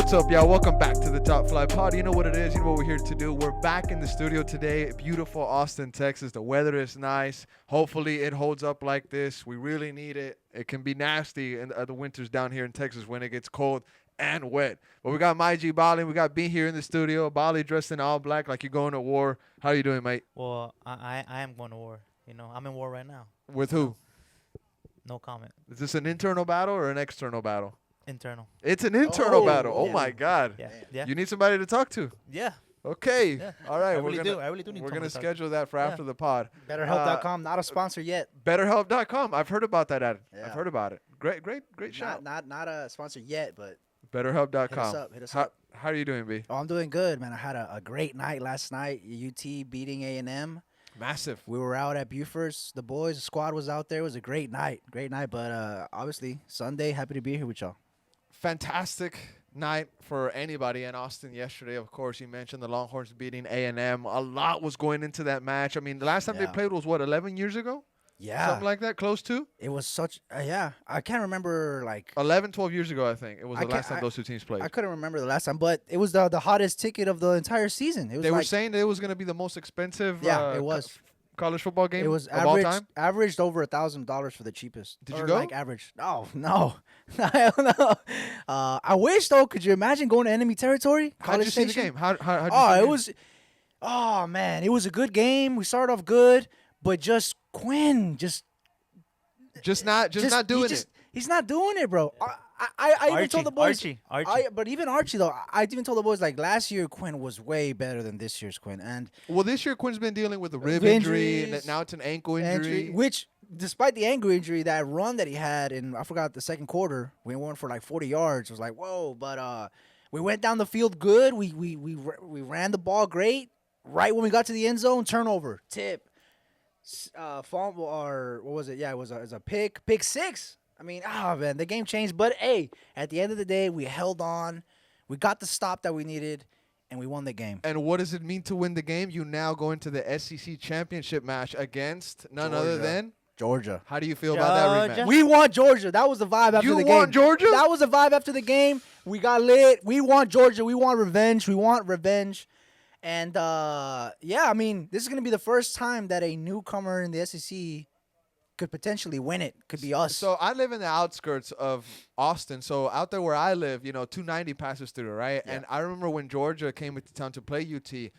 What's up, y'all? Welcome back to the Top Fly Pod. You know what it is. You know what we're here to do. We're back in the studio today. Beautiful Austin, Texas. The weather is nice. Hopefully it holds up like this. We really need it. It can be nasty in the winters down here in Texas when it gets cold and wet. But we got my G Bali. We got B here in the studio. Bali dressed in all black like you're going to war. How you doing, mate? Well, I am going to war. You know, I'm in war right now. With who? No comment. Is this an internal battle or an external battle? Internal. It's an internal battle. Oh, my God. Yeah. You need somebody to talk to. Yeah. Okay. Yeah. All right. I really do need We're someone going to to talk schedule that for after the pod. BetterHelp.com, not a sponsor yet. BetterHelp.com. I've heard about that ad. Yeah. I've heard about it. Great shout. Not a sponsor yet, but BetterHelp.com. hit us up. How are you doing, B? Oh, I'm doing good, man. I had a great night last night. UT beating A&M. Massive. We were out at Buford's. The boys, the squad was out there. It was a great night. But obviously, Sunday, happy to be here with y'all. Fantastic night for anybody in Austin yesterday. Of course, you mentioned the Longhorns beating A&M. A lot was going into that match. I mean, the last time they played was, 11 years ago? Yeah. Something like that, close to? It was such I can't remember, 11, 12 years ago, I think. It was the last time those two teams played. I couldn't remember the last time, but it was the hottest ticket of the entire season. It was They were saying that it was going to be the most expensive it was. college football game It was of all time. averaged over $1,000 for the cheapest. Did you go? Average? No. I don't know. I wish though. Could you imagine going to enemy territory? How'd you see the game? How did you see Oh, the it game? was. Oh man, it was a good game. We started off good, but just Quinn, just not doing it. He's not doing it, bro. I even told the boys. Archie. But even Archie though, I even told the boys last year Quinn was way better than this year's Quinn, and Well, this year Quinn's been dealing with a rib injury, and injuries, now it's an ankle injury. which despite the ankle injury, that run that he had in I forgot the second quarter, we went for 40 yards. It was like whoa, but we went down the field good. We ran the ball great. Right when we got to the end zone, turnover, tip, fumble, or what was it? Yeah, it was a pick six. I mean, man, the game changed. But, hey, at the end of the day, we held on. We got the stop that we needed, and we won the game. And what does it mean to win the game? You now go into the SEC championship match against none other than Georgia. How do you feel about that Georgia. rematch? We want Georgia. That was the vibe after the game. You want Georgia? That was the vibe after the game. We got lit. We want Georgia. We want revenge. And, I mean, this is going to be the first time that a newcomer in the SEC could potentially win it. Could be us. So I live in the outskirts of Austin. So out there where I live, 290 passes through, right? Yeah. And I remember when Georgia came into town to play UT,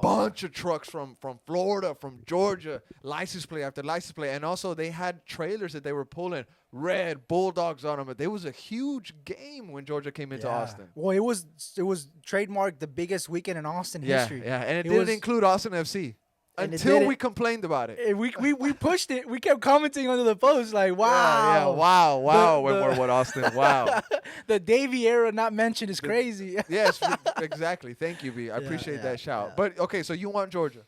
bunch of trucks from Florida, from Georgia, license plate after license plate. And also they had trailers that they were pulling, red Bulldogs on them. But it was a huge game when Georgia came into Austin. Well, it was trademarked the biggest weekend in Austin history. Yeah, and it didn't include Austin FC. And Until we complained about it. We pushed it. We kept commenting under the post like, wow. Yeah, wow. When we're with Austin, wow. The Davey era not mentioned is crazy. Yes, exactly. Thank you, B. I appreciate that shout. Yeah. But, okay, so you want Georgia.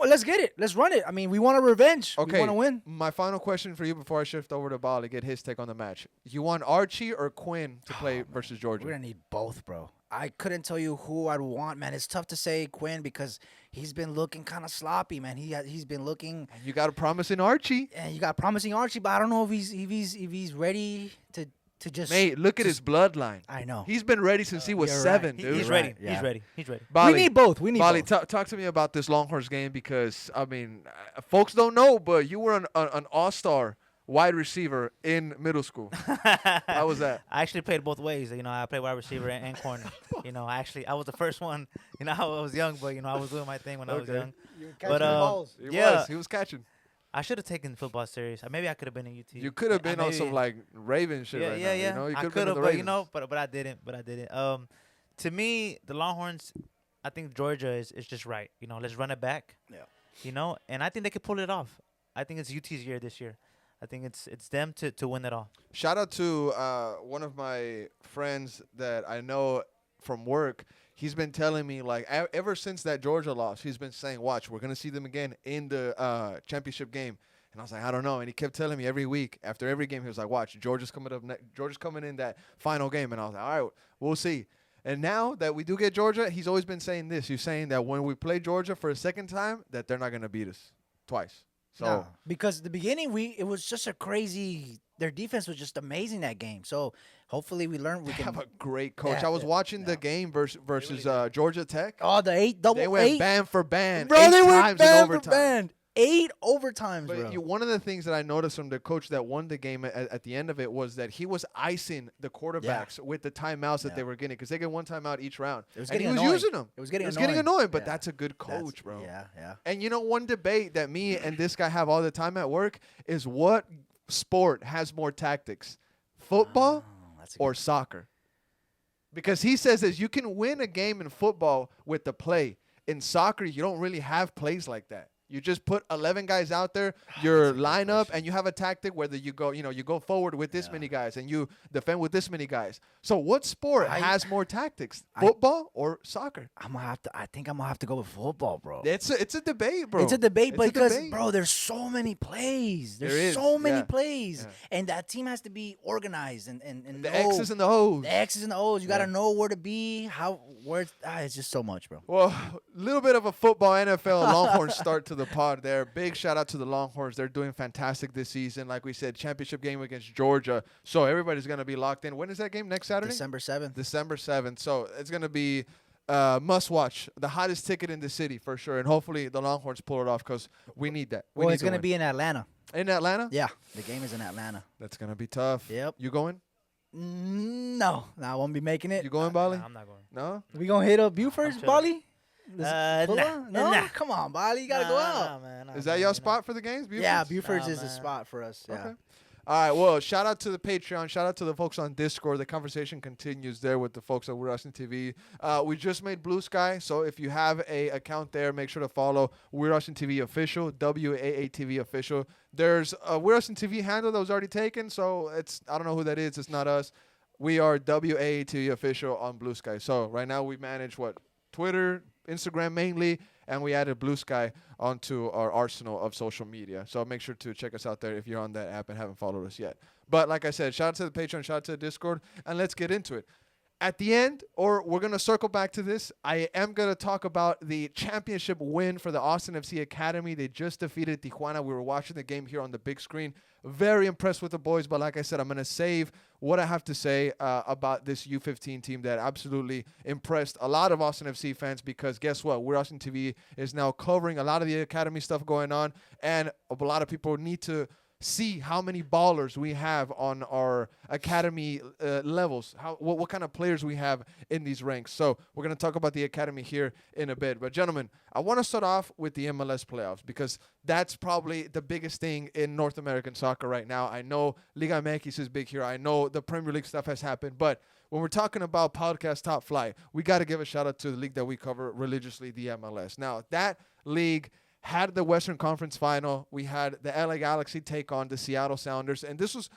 Let's get it. Let's run it. I mean, we want a revenge. Okay. We want to win. My final question for you before I shift over to Ball to get his take on the match. You want Archie or Quinn to play versus Georgia? We're going to need both, bro. I couldn't tell you who I'd want, man. It's tough to say Quinn because he's been looking kind of sloppy, man. He's been looking. And you got a promising Archie. And you got promising Archie, but I don't know if he's ready to just. Mate, look at his bloodline. I know. He's been ready since he was You're 7, right. dude. He's Right, ready. yeah. He's ready. Bali, We need both. Bali, talk to me about this Longhorns game because, I mean, folks don't know, but you were an all-star wide receiver in middle school. How was that? I actually played both ways. I played wide receiver and corner. I was the first one. I was young, but I was doing my thing when I was young. You were But, catching balls. He was catching. I should have taken football serious. Maybe I could have been in UT. You could have been on some maybe- Raven shit right now. Yeah. You I could could have have, been in the but Ravens. but I didn't. To me, the Longhorns, I think Georgia is just right. Let's run it back. Yeah. And I think they could pull it off. I think it's UT's year this year. I think it's them to win it all. Shout out to one of my friends that I know from work. He's been telling me, ever since that Georgia loss, he's been saying, watch, we're going to see them again in the championship game. And I was like, I don't know. And he kept telling me every week, after every game, he was like, watch, Georgia's coming in that final game. And I was like, all right, we'll see. And now that we do get Georgia, he's always been saying this. He's saying that when we play Georgia for a second time, that they're not going to beat us twice. So No, because the beginning it was just a crazy. Their defense was just amazing that game. So hopefully we learn. We they can have a great coach. Yeah, I was watching yeah. the game versus Georgia Tech. Oh, the double They went eight, band for band, bro. 8 They went times in band for overtime. band, 8 overtimes, But bro. one of the things that I noticed from the coach that won the game at the end of it was that he was icing the quarterbacks with the timeouts that Yeah. they were getting because they get one timeout each round. It was And he getting was annoying. using them. It was getting annoying, but Yeah. that's a good coach, bro. Yeah, yeah. And you know, one debate that me and this guy have all the time at work is what sport has more tactics, football Oh, that's a or soccer? Because he says that you can win a game in football with the play. In soccer, you don't really have plays like that. You just put 11 guys out there, your That's a good lineup, question. and you have a tactic whether you go, you go forward with this Yeah. many guys and you defend with this many guys. So what sport I- has more tactics, I- football or soccer? I think I'm gonna have to go with football, bro. It's a debate, bro. It's a debate It's a because, debate. bro, there's so many plays. There There's is, so many yeah. plays. Yeah. And that team has to be organized and The know X's and the O's. the X's and the O's. You got Yeah. to know where to be, it's just so much, bro. Well, a little bit of a football NFL Longhorns start to the pod there. Big shout out to the Longhorns. They're doing fantastic this season. Like we said, championship game against Georgia. So everybody's going to be locked in. When is that game? Next Saturday? December 7th. December 7th. So it's going to be must watch. The hottest ticket in the city for sure. And hopefully the Longhorns pull it off because we need that. Well, it's going to be in Atlanta. in Atlanta? Yeah, the game is in Atlanta. That's going to be tough. Yep. You going? No, I won't be making it. You going, Bali? Nah, I'm not going. No? We going to hit up Buford's, chilling. Bali? Nah, No? nah. Come on, Bali. You got to go out. Nah, man, Is that your spot for the games? Yeah, Buford's? Buford's Nah, is the man. spot for us. Yeah. Okay. All right. Well, shout out to the Patreon. Shout out to the folks on Discord. The conversation continues there with the folks at We're Wrestling TV. We just made Blue Sky, so if you have a account there, make sure to follow We're Wrestling TV Official, WAATV Official. There's a We're Wrestling TV handle that was already taken, so I don't know who that is. It's not us. We are WAATV Official on Blue Sky. So right now we manage Twitter, Instagram mainly, and we added Blue Sky onto our arsenal of social media. So make sure to check us out there if you're on that app and haven't followed us yet. But like I said, shout out to the Patreon, shout out to the Discord, and let's get into it. At the end, or we're going to circle back to this, I am going to talk about the championship win for the Austin FC Academy. They just defeated Tijuana. We were watching the game here on the big screen. Very impressed with the boys, but like I said, I'm going to save what I have to say about this U15 team that absolutely impressed a lot of Austin FC fans because guess what? We're Austin TV is now covering a lot of the academy stuff going on, and a lot of people need to see how many ballers we have on our academy levels, what kind of players we have in these ranks. So we're going to talk about the academy here in a bit. But gentlemen, I want to start off with the MLS playoffs because that's probably the biggest thing in North American soccer right now. I know Liga MX is big here. I know the Premier League stuff has happened. But when we're talking about podcast top flight, we got to give a shout out to the league that we cover religiously, the MLS. Now, that league had the Western Conference Final. We had the LA Galaxy take on the Seattle Sounders, and this was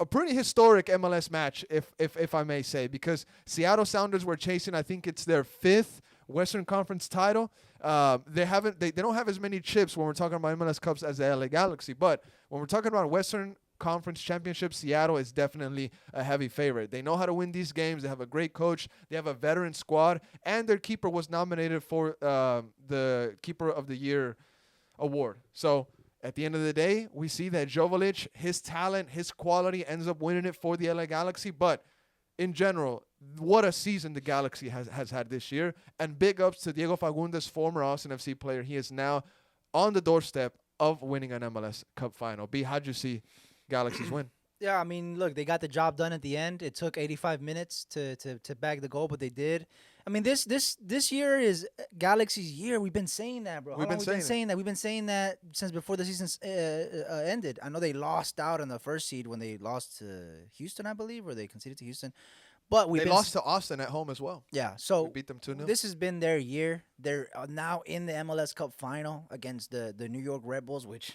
a pretty historic MLS match, if I may say, because Seattle Sounders were chasing, I think it's their 5th Western Conference title. They don't have as many chips when we're talking about MLS Cups as the LA Galaxy, but when we're talking about Western Conference Championship, Seattle is definitely a heavy favorite. They know how to win these games. They have a great coach. They have a veteran squad, and their keeper was nominated for the Keeper of the Year award. So at the end of the day, we see that Jovic, his talent, his quality ends up winning it for the LA Galaxy. But in general, what a season the Galaxy has had this year. And big ups to Diego Fagundes, former Austin FC player. He is now on the doorstep of winning an MLS Cup final. B, how'd you see Galaxy's win? Yeah, I mean, look, they got the job done at the end. It took 85 minutes to bag the goal, but they did. I mean, this year is Galaxy's year. We've been saying that, bro. How We've long been we been saying saying that. We've been saying that since before the season ended. I know they lost out in the first seed when they lost to Houston, I believe, or they conceded to Houston. But They lost to Austin at home as well. Yeah, so We beat them 2-0. this has been their year. They're now in the MLS Cup final against the New York Red Bulls, which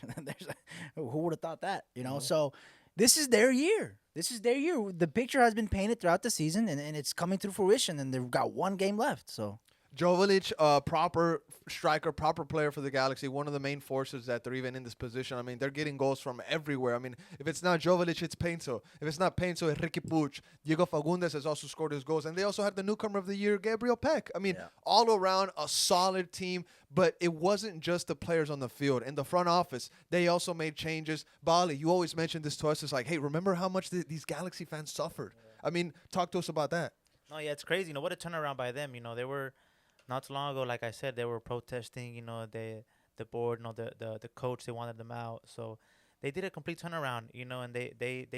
who would have thought that, you know? Mhm. So this is their year. This is their year. The picture has been painted throughout the season, and it's coming to fruition, and they've got one game left. So Joveljic, proper striker, proper player for the Galaxy. One of the main forces that they're even in this position. I mean, they're getting goals from everywhere. I mean, if it's not Joveljic, it's Painso. If it's not Painso, it's Ricky Puig. Diego Fagundes has also scored his goals. And they also had the newcomer of the year, Gabriel Peck. I mean, all around a solid team. But it wasn't just the players on the field. In the front office, they also made changes. Bali, you always mention this to us. It's like, hey, remember how much these Galaxy fans suffered? I mean, talk to us about that. No, yeah, it's crazy. You know, what a turnaround by them. You know, they were not too long ago, like I said, they were protesting. You know, the board, you know, the coach, they wanted them out. So they did a complete turnaround. You know, and they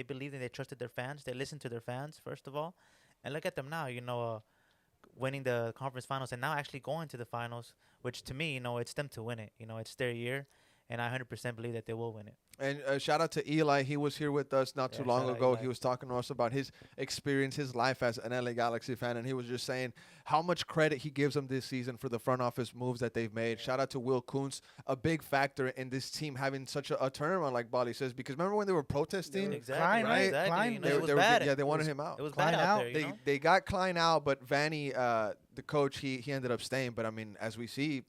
believed and they trusted their fans. They listened to their fans first of all, and look at them now. You know, winning the conference finals and now actually going to the finals, which to me, you know, it's them to win it. You know, it's their year, and I 100% believe that they will win it. And shout out to Eli. He was here with us not too long ago. Eli. He was talking to us about his experience, his life as an LA Galaxy fan, and he was just saying how much credit he gives them this season for the front office moves that they've made. Shout out to Will Kuntz, a big factor in this team having such a turnaround, like Bali says, because remember when they were protesting? Exactly. Klein, right? Exactly. Klein, You know, They, it was they were, bad. yeah, they wanted him out. It was Klein bad out out. there. You know? They got Klein out, but Vanny, the coach, he ended up staying. But I mean, as we see,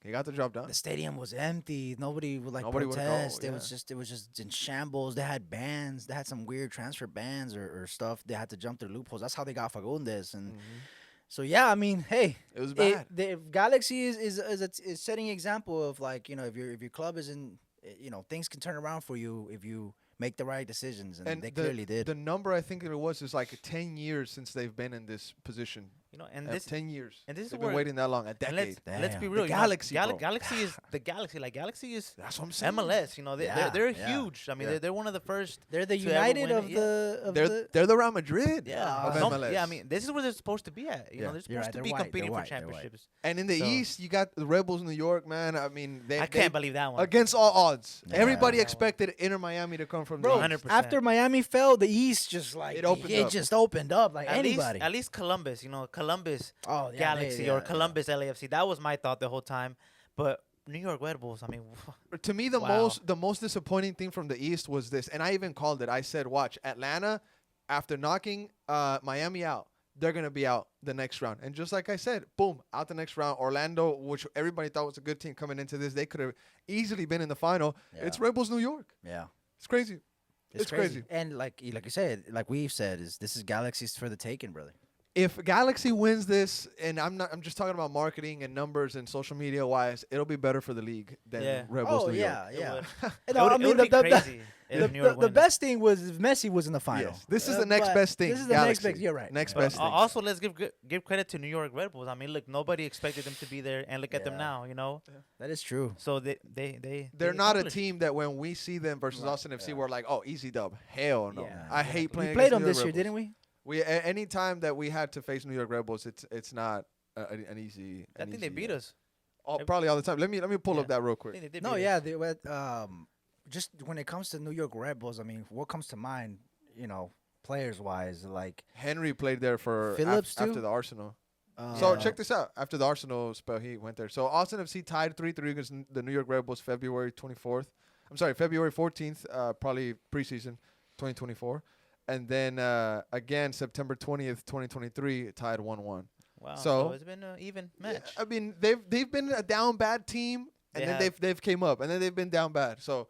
he got the job done. The stadium was empty. Nobody would Nobody would go, protest. yeah. It was just in shambles. They had bans. They had some weird transfer bans or stuff. They had to jump through loopholes. That's how they got Fagundes. And so yeah, I mean, hey, It was bad. The Galaxy is setting an example of, like, you know, if your club is in, you know, things can turn around for you if you make the right decisions, and they clearly did. The number I think it was is like 10 years since they've been in this position. You know, and this 10 years. and this is They've where been waiting that long, a and decade. let's be Damn. real. The you know, Galaxy, bro. Galaxy is the Galaxy. Like Galaxy is That's what I'm saying. MLS. You know, Yeah, they're yeah. huge. I mean, Yeah. they're one of the first. They're the to ever United win of it, the They're the Real Madrid Yeah, of no, MLS. yeah. I mean, this is where they're supposed to be at. You Yeah. know, they're You're supposed right, to they're be white, competing they're for white, they're white. championships. And in the So- East, you got the Rebels New York, man. I mean, I can't believe that one. against all odds. Yeah. Everybody Yeah. expected Inter Miami to come from Bro, the East. 100%. after Miami fell, the East just like It opened up. just opened up like anybody. At least Columbus. You know, Columbus Oh, yeah, Galaxy yeah, or yeah. Columbus LAFC. That was my thought the whole time. But New York Red Bulls. I mean, To me, the Wow. most disappointing thing from the East was this, and I even called it. I said, "Watch Atlanta, after knocking Miami out, they're gonna be out the next round." And just like I said, boom, out the next round. Orlando, which everybody thought was a good team coming into this, they could have easily been in the final. Yeah. It's Rebels New York. Yeah. It's crazy. It's crazy. And like you said, like we've said, this is Galaxy's for the taking, brother. If Galaxy wins this, and I'm just talking about marketing and numbers and social media wise, it'll be better for the league than Yeah. Rebels Oh New yeah, York. it yeah. would. And It would- I it mean, would be crazy if New York the wins. best thing was if Messi was in the final. Yes. This is the next but best thing. This is the Galaxy. next best. You're right. Next You're best right. thing. Also, let's give credit to New York Red Bulls. I mean, look, nobody expected them to be there, and look at them Yeah. now. You know, That is true. so They're they not a accomplished. team that when we see them versus Right, Austin FC, yeah. we're like, oh, easy dub. Hell no. Yeah. I hate playing. We played against them New York this year, Rebels. didn't we? Any time that we had to face New York Rebels, it's not an easy. I think they beat us. Probably all the time. Let me pull Yeah. up that real I quick. think they did No, beat yeah. us. They went, just when it comes to New York Red Bulls, I mean, what comes to mind? You know, players wise, like Henry played there for Phillips, after too? the Arsenal. So uh, check this out. After the Arsenal spell, he went there. So Austin FC tied 3-3 against the New York Red Bulls February 24th. I'm sorry, February 14th, probably preseason 2024. And then again, September 20th, 2023, tied 1-1. Wow. So- So it's been an even match. I mean, they've been a down bad team, and They then have. they've came up, and then they've been down bad. So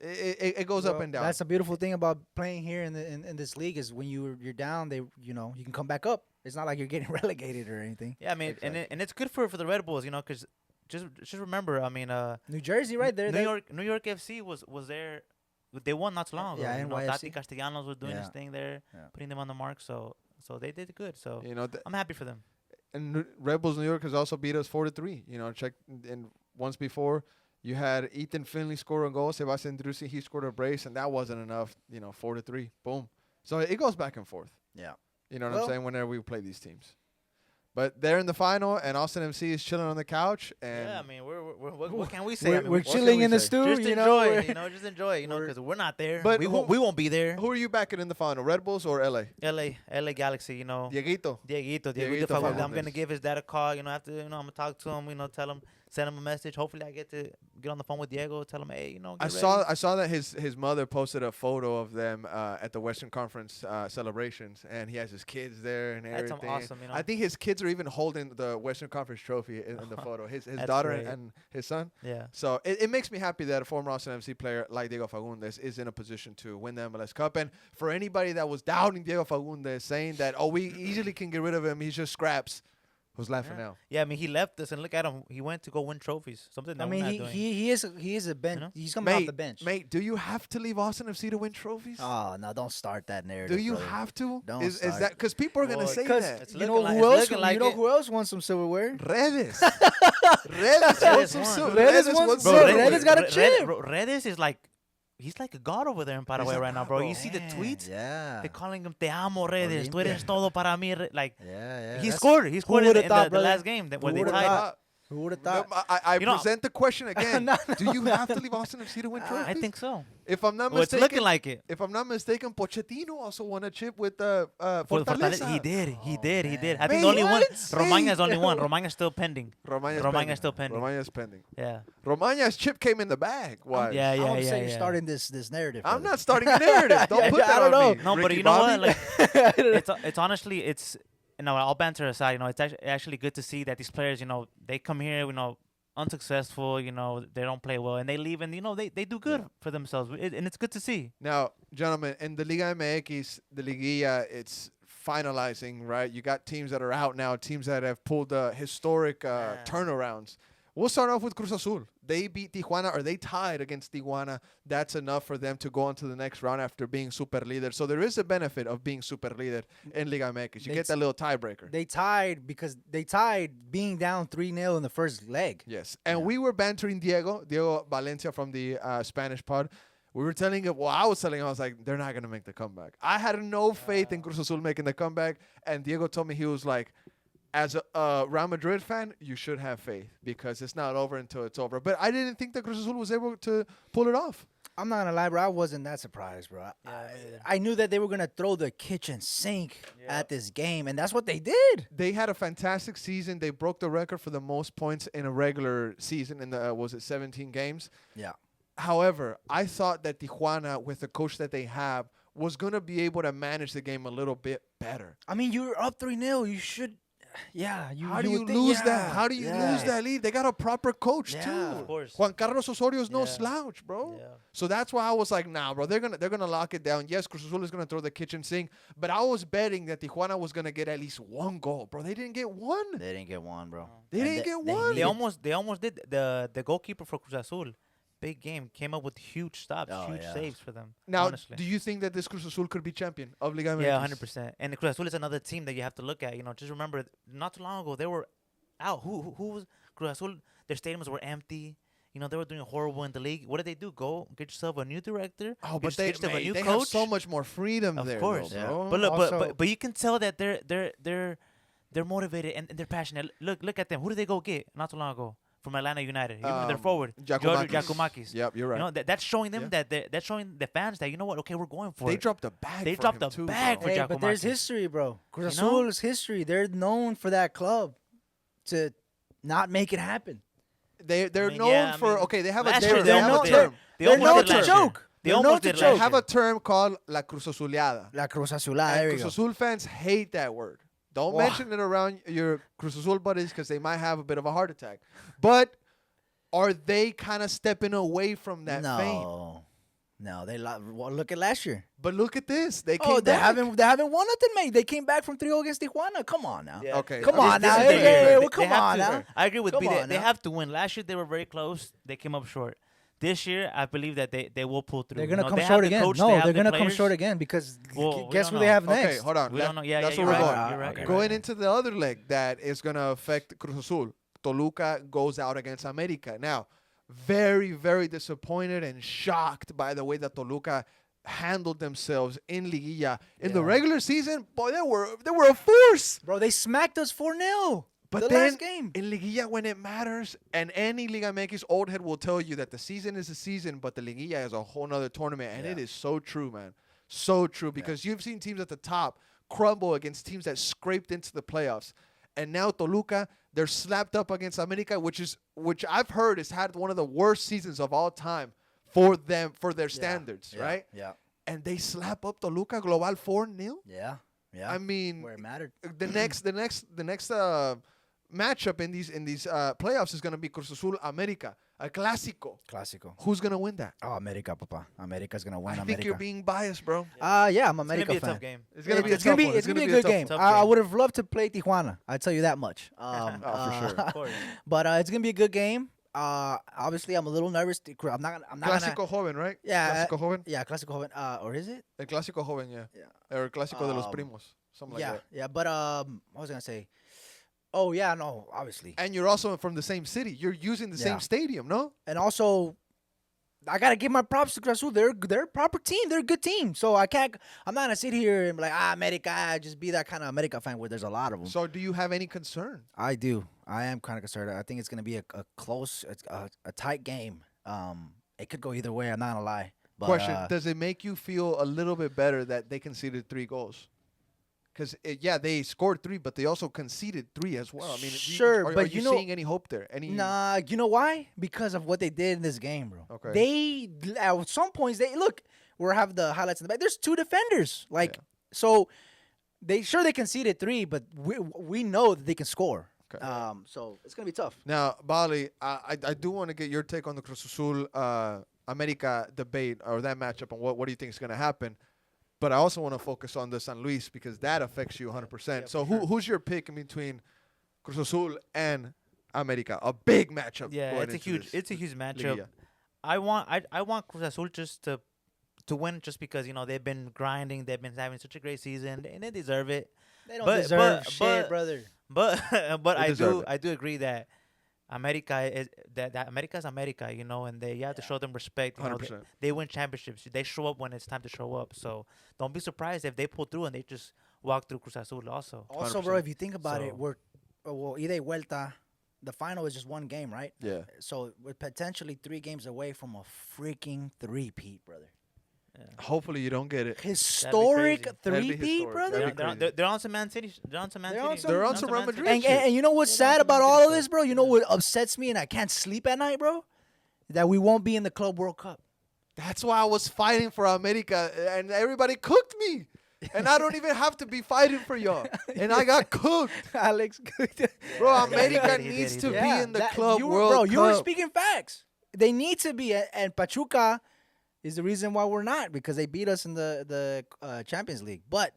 it goes up well, and down. That's the beautiful thing about playing here in this league is when you're down, you can come back up. It's not like you're getting relegated or anything. Yeah, I mean, and it's good for the Red Bulls, you know, because just remember, I mean, New Jersey, right there. New York FC was there. They won not too long ago. Yeah, you know, NYFC. Tati Castellanos was doing his Yeah. thing there, Yeah. putting them on the mark. So they did good. So you know, I'm happy for them. and Red Bulls New York has also beat us 4-3. You know, check and once before. You had Ethan Finley score a goal. Sebastian Drusi, he scored a brace, and that wasn't enough. You know, 4-3. Boom. So it goes back and forth. Yeah. You know what Well- I'm saying? Whenever we play these teams. But they're in the final, and Austin FC is chilling on the couch. And Yeah, I mean, what can we say? I mean, We're what can chilling we in the say? stew, just you know. enjoy, we're- you know, just enjoy, you know, we're- because we're not there. But we who- won't be there. who are you backing in the final, Red Bulls or LA? LA Galaxy, you know. Dieguito. Dieguito Dieguito Fagundes. I'm Fagundes. gonna give his dad a call. You know, after I'm gonna talk to him. You know, tell him send him a message. Hopefully, I get to get on the phone with Diego, tell him, hey, you know, I get saw ready. I saw that his mother posted a photo of them at the Western Conference celebrations, and he has his kids there and That's everything. awesome, you know. I think his kids are even holding the Western Conference trophy in the photo. His That's daughter great. and his son. Yeah. So it makes me happy that a former Austin FC player like Diego Fagundes is in a position to win the MLS Cup. And for anybody that was doubting Diego Fagundes, saying that, oh, we easily can get rid of him, he's just scraps, who's laughing now? Yeah, I mean, he left us, and look at him. He went to go win trophies. Something that I we're mean, not he, doing. he is a bench. You know? He's coming off the bench. Mate, do you have to leave Austin FC to win trophies? Oh no! Don't start that narrative. Do you brother. have to? Don't Is start. that because people are gonna Well, say Because that? It's you looking know like- who it's else? looking like You know it. who else wants some silverware? Redes. Redes wants some won. silver. Redes Redes won wants some Bro, silver. silver. Redes got a chip. Redes is like, he's like a god over there in Paraguay a right now, god, bro. bro. You see the tweets? Yeah. They're calling him Te amo, Redes. Tú eres todo para mí. Like, Yeah. he That's- scored. He scored in, would've in thought, the brother? last game that where Who they would've tied. thought? Who would have thought? I You know- present the question again. No. Do you have to leave Austin FC to win trophies? I think so. If I'm not Well, it's mistaken, looking like it. if I'm not mistaken, Pochettino also won a chip with For Fortaleza. He did. He did. man. I think Man, the only one. what? Romaña's only one. Hey. Romaña's still pending. Romaña's still pending. Romaña's pending. Yeah. Romaña's chip came in the bag. Why? Yeah, yeah, I would yeah. say you're yeah. starting this narrative. I'm brother. not starting a narrative. Don't Yeah, put that I don't on know. me. No, but Ricky you know Bobby. what? Like, it's honestly, it's, you know, all banter aside, you know, it's actually good to see that these players, you know, they come here, you know, unsuccessful, you know, they don't play well, and they leave, and you know, they do good for themselves, and it's good to see. Now, gentlemen, in the Liga MX, the Liguilla, it's finalizing, right? You got teams that are out now, teams that have pulled historic turnarounds. We'll start off with Cruz Azul. They beat Tijuana, or they tied against Tijuana. That's enough for them to go on to the next round after being super leader. So there is a benefit of being super leader in Liga MX. You get that little tiebreaker. They tied because they tied being down 3-0 in the first leg. Yes. And we were bantering Diego Valencia from the Spanish pod. We were telling him, well, I was telling him, I was like, they're not going to make the comeback. I had no faith in Cruz Azul making the comeback. And Diego told me, he was like, as a Real Madrid fan, you should have faith because it's not over until it's over. But I didn't think that Cruz Azul was able to pull it off. I'm not gonna lie, bro. I wasn't that surprised, bro. I knew that they were gonna throw the kitchen sink at this game, and that's what they did. They had a fantastic season. They broke the record for the most points in a regular season in the, 17 games? Yeah. However, I thought that Tijuana, with the coach that they have, was going to be able to manage the game a little bit better. I mean, you're up 3-0. You should. Yeah. How do you would think- lose yeah, that? How do you yeah. lose that lead? They got a proper coach Yeah. too. Of course. Juan Carlos Osorio is no Yeah. slouch, bro. Yeah. So that's why I was like, nah, bro. They're gonna lock it down. Yes, Cruz Azul is gonna throw the kitchen sink, but I was betting that Tijuana was gonna get at least one goal, bro. They didn't get one. They didn't get one, bro. They And didn't get they one. needed- They almost did. The goalkeeper for Cruz Azul, big game, came up with huge stops, Oh, huge yeah. saves for them. Now, honestly. do you think that this Cruz Azul could be champion of Liga MX? Yeah, 100%. And Cruz Azul is another team that you have to look at. You know, just remember, not too long ago they were out. Who was Cruz Azul? Their stadiums were empty. You know, they were doing horrible in the league. What did they do? Go get yourself a new director. Oh, Get but they, yourself a mate, new they coach. have so much more freedom Of there, course. though, Yeah. bro. But look, Also- but you can tell that they're motivated and they're passionate. Look at them. Who did they go get not too long ago from Atlanta United? You remember their forward, Giacomakis. Giacomakis. Yep, you're right. You know that's showing them Yeah. that's showing the fans that, you know what? Okay, we're going for They it. dropped the bag. They for dropped him the too, bag bro. for Hey, but there's Giacomakis. history, bro. Cruz You know? Azul's history. They're known for that club to not make it happen. They're I mean, known yeah, I for mean, okay. They have a last term. year They have a almost term. They They're almost known did to last joke. year. They They're almost known to did joke. They last have year. a term called La Cruz Azuleada. La Cruz Azulada. There And we Cruz go. Azul fans hate that word. Don't Wah. mention it around your Cruz Azul buddies because they might have a bit of a heart attack. But are they kind of stepping away from that fame? No, well, look at last year. But look at this. They came Oh, they back. haven't won nothing, mate. They came back from 3-0 against Tijuana. Come on now. Yeah. Okay. Come okay. on now. is Hey, their hey, year. hey, well, They come have on to- now. I agree with Come B. on They now. have to win. Last year they were very close. They came up short. This year, I believe that they will pull through. They're You gonna know, come they have short the again. coach, No, they have they're the gonna come players. short again because Well, we guess don't who they know. have Okay, next? hold on. We don't know. Yeah, That's yeah, where you're we're right. going. You're right. Okay. You're Going right. into the other leg that is going to affect Cruz Azul. Toluca goes out against America. Now, very, very disappointed and shocked by the way that Toluca handled themselves in Liguilla. In the Yeah. regular season, boy, they were a force. Bro, they smacked us 4-0. But the then last game. in Liguilla, when it matters, and any Liga MX old head will tell you that the season is a season, but the Liguilla is a whole nother tournament. And it Yeah. is so true, man. So true. Because you've seen teams at the top crumble against teams that scraped into the playoffs. and now Toluca, they're slapped up against America, which I've heard has had one of the worst seasons of all time for them, for their standards, right? Yeah. And they slap up Toluca Global 4-0. Yeah. Yeah. I mean, where it mattered. the next matchup in these playoffs is gonna be Cruz Azul America, a Clásico. Clásico. Who's gonna win that? Oh, America, papa. America's gonna win. I think America. you're being biased, bro. Yeah, I'm It's America gonna be a fan. tough game. It's gonna be a It's tough gonna be one. it's gonna be a tough good game. tough I game. would have loved to play Tijuana. I tell you that much. Oh, for sure. Of course. But it's gonna be a good game. Obviously, I'm a little nervous. I'm not gonna. Clásico Joven, right? Yeah, Clásico Joven. Yeah, Clásico Joven. Or is it? El Clásico Joven, yeah. Yeah. Or Clásico de los Primos, something like Yeah, that. yeah. But what was I gonna say? Oh yeah, no, obviously. And you're also from the same city. You're using the Yeah. same stadium, no? And also, I gotta give my props to Cruz Azul. They're a proper team. They're a good team. So I'm not gonna sit here and be like, America, just be that kind of America fan where there's a lot of them. So do you have any concern? I do. I am kind of concerned. I think it's gonna be a close, a tight game. It could go either way. I'm not gonna lie. But, Question: does it make you feel a little bit better that they conceded 3 goals? Because they scored 3, but they also conceded 3 as well. I mean, Sure, are but you you know- seeing any hope there? Nah, you know why? Because of what they did in this game, bro. Okay. They at some points we're having the highlights in the back. There's 2 defenders, Yeah. so they conceded 3, but we know that they can score. Okay. So it's gonna be tough. Now, Bali, I do want to get your take on the Cruz Azul America debate or that matchup and what do you think is going to happen. But I also want to focus on the San Luis because that affects you 100%. Yeah, So for sure. who's your pick in between Cruz Azul and America? A big matchup. Yeah, going it's a into huge this matchup. Liguilla. I want Cruz Azul just to win just because they've been grinding, they've been having such a great season and they deserve it. They don't But- deserve but- shit, but- brother. But They deserve it. I do agree that America is that America's America, and you have to show them respect. 100%. They win championships. They show up when it's time to show up. So don't be surprised if they pull through and they just walk through Cruz Azul also. Also, bro, if you think about it, So- we're ida y vuelta. The final is just one game, right? Yeah. So we're potentially 3 games away from a freaking three-peat, brother. Hopefully you don't get it. Historic crazy. That'd be three-peat, historic. brother. That'd be crazy. They're on some Man City. They're on some Man They're on City. some- They're on some Real Madrid And, shit. and you know what's Yeah, sad that's about what I'm all saying, of this, bro? You know what upsets me and I can't sleep at night, bro? That we won't be in the Club World Cup. That's why I was fighting for America and everybody cooked me. And I don't even have to be fighting for y'all. And I got cooked. Alex. Bro, Yeah, America he did, needs he to did. be in the Club you, World bro, Cup. you were speaking facts. They need to be, and Pachuca is the reason why we're not because they beat us in the Champions League. But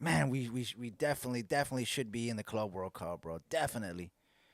man, we definitely should be in the Club World Cup, bro. Definitely,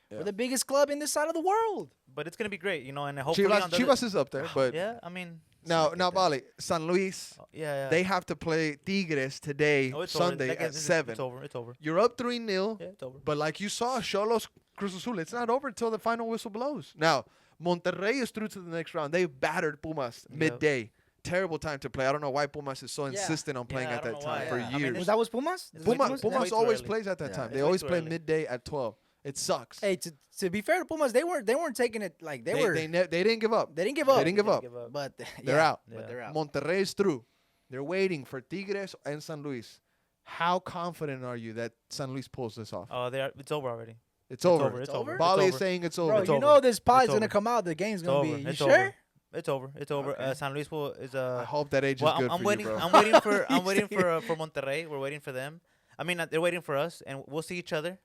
Yeah. we're the biggest club in this side of the world. But it's gonna be great, and hopefully Chivas, on the Chivas is up there, but yeah, I mean, now, Bali, San Luis, yeah. they have to play Tigres today, Oh, it's over. Sunday That game at is- 7. It's over. It's over. You're up 3-0, Yeah, it's over. but like you saw, Xolos Cruz Azul, it's not over until the final whistle blows. Now, Monterrey is through to the next round. They battered Pumas midday. Terrible time to play. I don't know why Pumas is so Yeah. insistent on playing Yeah, I at don't that know time why. for Yeah. I mean, years. Was that was Pumas? It's way Pumas, too- Pumas way too always early. plays at that Yeah. time. It's They way always too play early. midday at 12. It sucks. Hey, to be fair to Pumas, they weren't taking it like they were. They didn't give up. They didn't give up. They didn't give up. But They're yeah, out. Yeah. But they're out. Monterrey is through. They're waiting for Tigres and San Luis. How confident are you that San Luis pulls this off? Oh, it's over already. It's over. It's over. Bali It's is over. saying it's Bro, over. It's you over. know this pod's It's gonna over. come out. The game's gonna be. over. You It's sure? over. It's over. It's over. Okay. San Luis is I hope that age is Well, good I'm for waiting. you, bro. I'm waiting for. I'm waiting for Monterrey. We're waiting for them. I mean, they're waiting for us, and we'll see each other.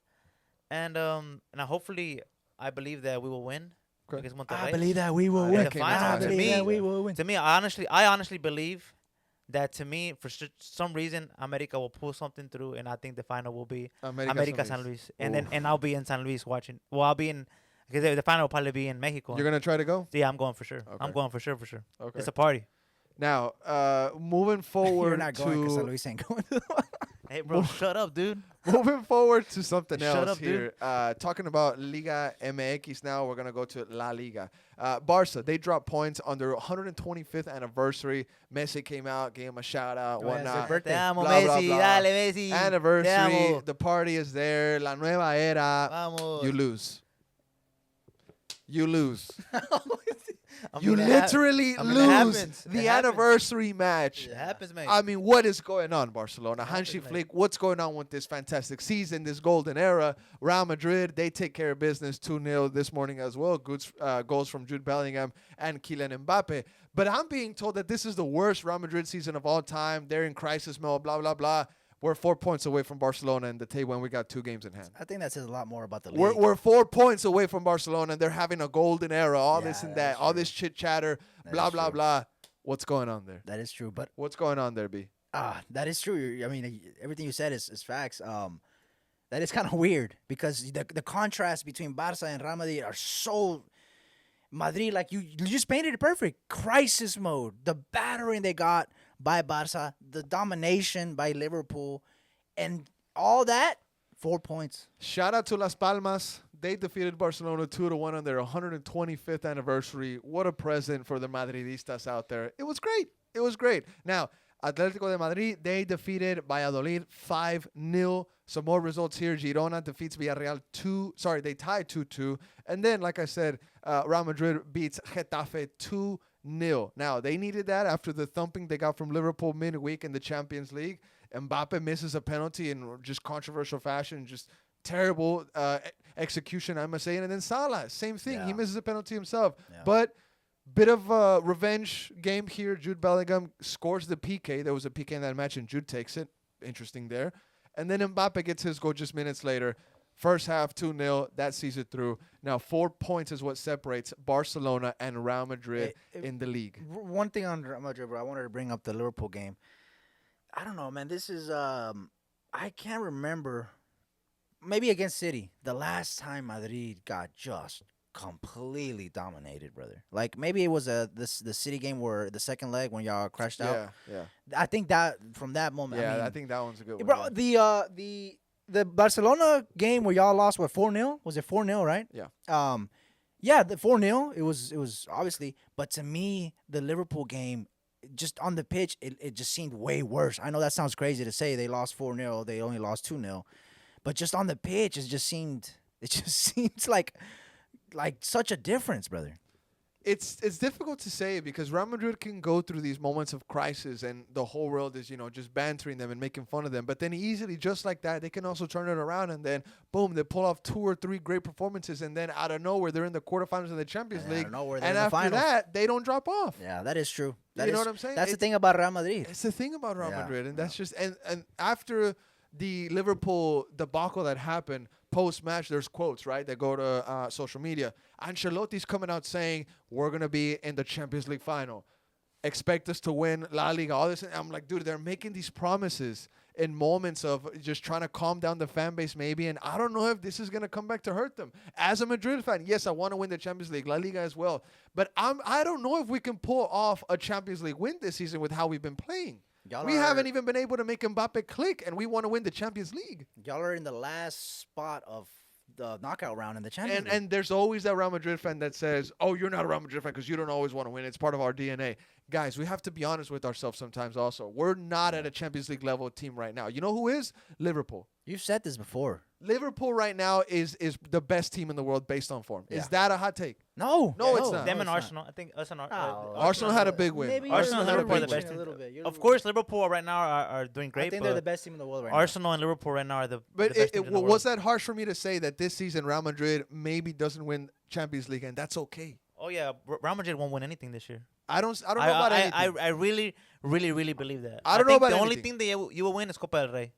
And hopefully, I believe that we will win Okay. against Monterrey. I believe that we will I win. can't I wait. To believe me- that we will win. To me, I honestly believe that to me, for some reason, America will pull something through, and I think the final will be America San Luis, and I'll be in San Luis watching. Well, I'll be in because the final will probably be in Mexico. You're gonna try to go? Yeah, I'm going for sure. Okay. I'm going for sure. Okay. It's a party. Now, moving forward You're not going because San to Luis ain't going. Hey, bro, shut up, dude. moving forward to something Shut else up, dude. here. Talking about Liga MX now, we're gonna go to La Liga. Barca, they dropped points on their 125th anniversary. Messi came out, gave him a shout out, Oh, yeah, it's their whatnot. birthday. Te amo, Blah, blah, Messi. blah. Dale, Messi. Te Anniversary, amo. the party is there. La nueva era. Vamos. You lose. You lose. I You mean, it hap- literally I mean, it lose happens. the It happens. anniversary match. It happens, mate. I mean, what is going on, Barcelona? happens, Hansi mate. Flick, what's going on with this fantastic season, this golden era? Real Madrid, they take care of business 2-0 this morning as well. Goals from Jude Bellingham and Kylian Mbappe. But I'm being told that this is the worst Real Madrid season of all time. They're in crisis mode, blah, blah, blah. We're 4 points away from Barcelona in the table, and we got 2 games in hand. I think that says a lot more about the league. We're 4 points away from Barcelona, and they're having a golden era, all Yeah, this and that that, is all true. this chit-chatter, That blah, is blah, true. blah. What's going on there? That is true, but What's going on there, B? that is true. I mean, everything you said is facts. That is kind of weird because the contrast between Barca and Real Madrid are so. Madrid, like you just painted it perfect. Crisis mode, the battering they got by Barca, the domination by Liverpool, and all that. 4 points. Shout out to Las Palmas. They defeated Barcelona 2-1 on their 125th anniversary. What a present for the Madridistas out there. It was great. It was great. Now, Atletico de Madrid, they defeated Valladolid 5-0. Some more results here. Girona defeats Villarreal they tied 2-2. And then, like I said, Real Madrid beats Getafe 2-0. Now, they needed that after the thumping they got from Liverpool midweek in the Champions League. Mbappe misses a penalty in just controversial fashion, just terrible execution, I must say. And then Salah, same thing. Yeah. He misses a penalty himself. Yeah. But bit of a revenge game here. Jude Bellingham scores the PK. There was a PK in that match, and Jude takes it. Interesting there. And then Mbappe gets his goal just minutes later. First half, 2-0. That sees it through. Now, 4 points is what separates Barcelona and Real Madrid in the league. One thing on Real Madrid, bro, I wanted to bring up the Liverpool game. I don't know, man. This is I can't remember. Maybe against City, the last time Madrid got just completely dominated, brother. Like maybe it was the City game where the second leg when y'all crashed out. Yeah. I think that from that moment, Yeah, I mean, I think that one's a good one. bro, yeah. the Barcelona game where y'all lost what 4-0? Was it 4-0, right? Yeah. Yeah, the 4-0. It was obviously, but to me, the Liverpool game, just on the pitch, it just seemed way worse. I know that sounds crazy to say they lost 4-0, they only lost 2-0, but just on the pitch, it just seems like such a difference, brother. It's difficult to say because Real Madrid can go through these moments of crisis and the whole world is, just bantering them and making fun of them. But then easily, just like that, they can also turn it around and then, boom, they pull off 2 or 3 great performances. And then out of nowhere, they're in the quarterfinals of the Champions And out League. of nowhere, they're And in the after finals. that, they don't drop off. Yeah, that is true. You know what I'm saying? That's the It's- thing about Real Madrid. It's the thing about Real Yeah, Madrid. And that's just, and after the Liverpool debacle that happened, post-match, there's quotes, right, that go to social media. Ancelotti's coming out saying, we're going to be in the Champions League final. Expect us to win La Liga. All this. And I'm like, dude, they're making these promises in moments of just trying to calm down the fan base maybe. And I don't know if this is going to come back to hurt them. As a Madrid fan, yes, I want to win the Champions League, La Liga as well. But I don't know if we can pull off a Champions League win this season with how we've been playing. We haven't even been able to make Mbappe click, and we want to win the Champions League. Y'all are in the last spot of the knockout round in the Champions League. And there's always that Real Madrid fan that says, oh, you're not a Real Madrid fan because you don't always want to win. It's part of our DNA. Guys, we have to be honest with ourselves sometimes also. We're not at a Champions League level team right now. You know who is? Liverpool. You've said this before. Liverpool right now is the best team in the world based on form. Yeah. Is that a hot take? No, it's not. Them it's and not. Arsenal. I think us and Arsenal had a big win. Maybe Arsenal you're and Liverpool are the overreaching best a team. little bit. Of course, Liverpool right now are doing I great, think but they're the best team in the world right Arsenal and Liverpool right now are the But best teams in the world. was that harsh for me to say that this season Real Madrid maybe doesn't win Champions League, and that's okay? Oh yeah, Real Madrid won't win anything this year. I don't know about anything. I really believe that. I don't know think about the only anything. thing that you will win is Copa del Rey.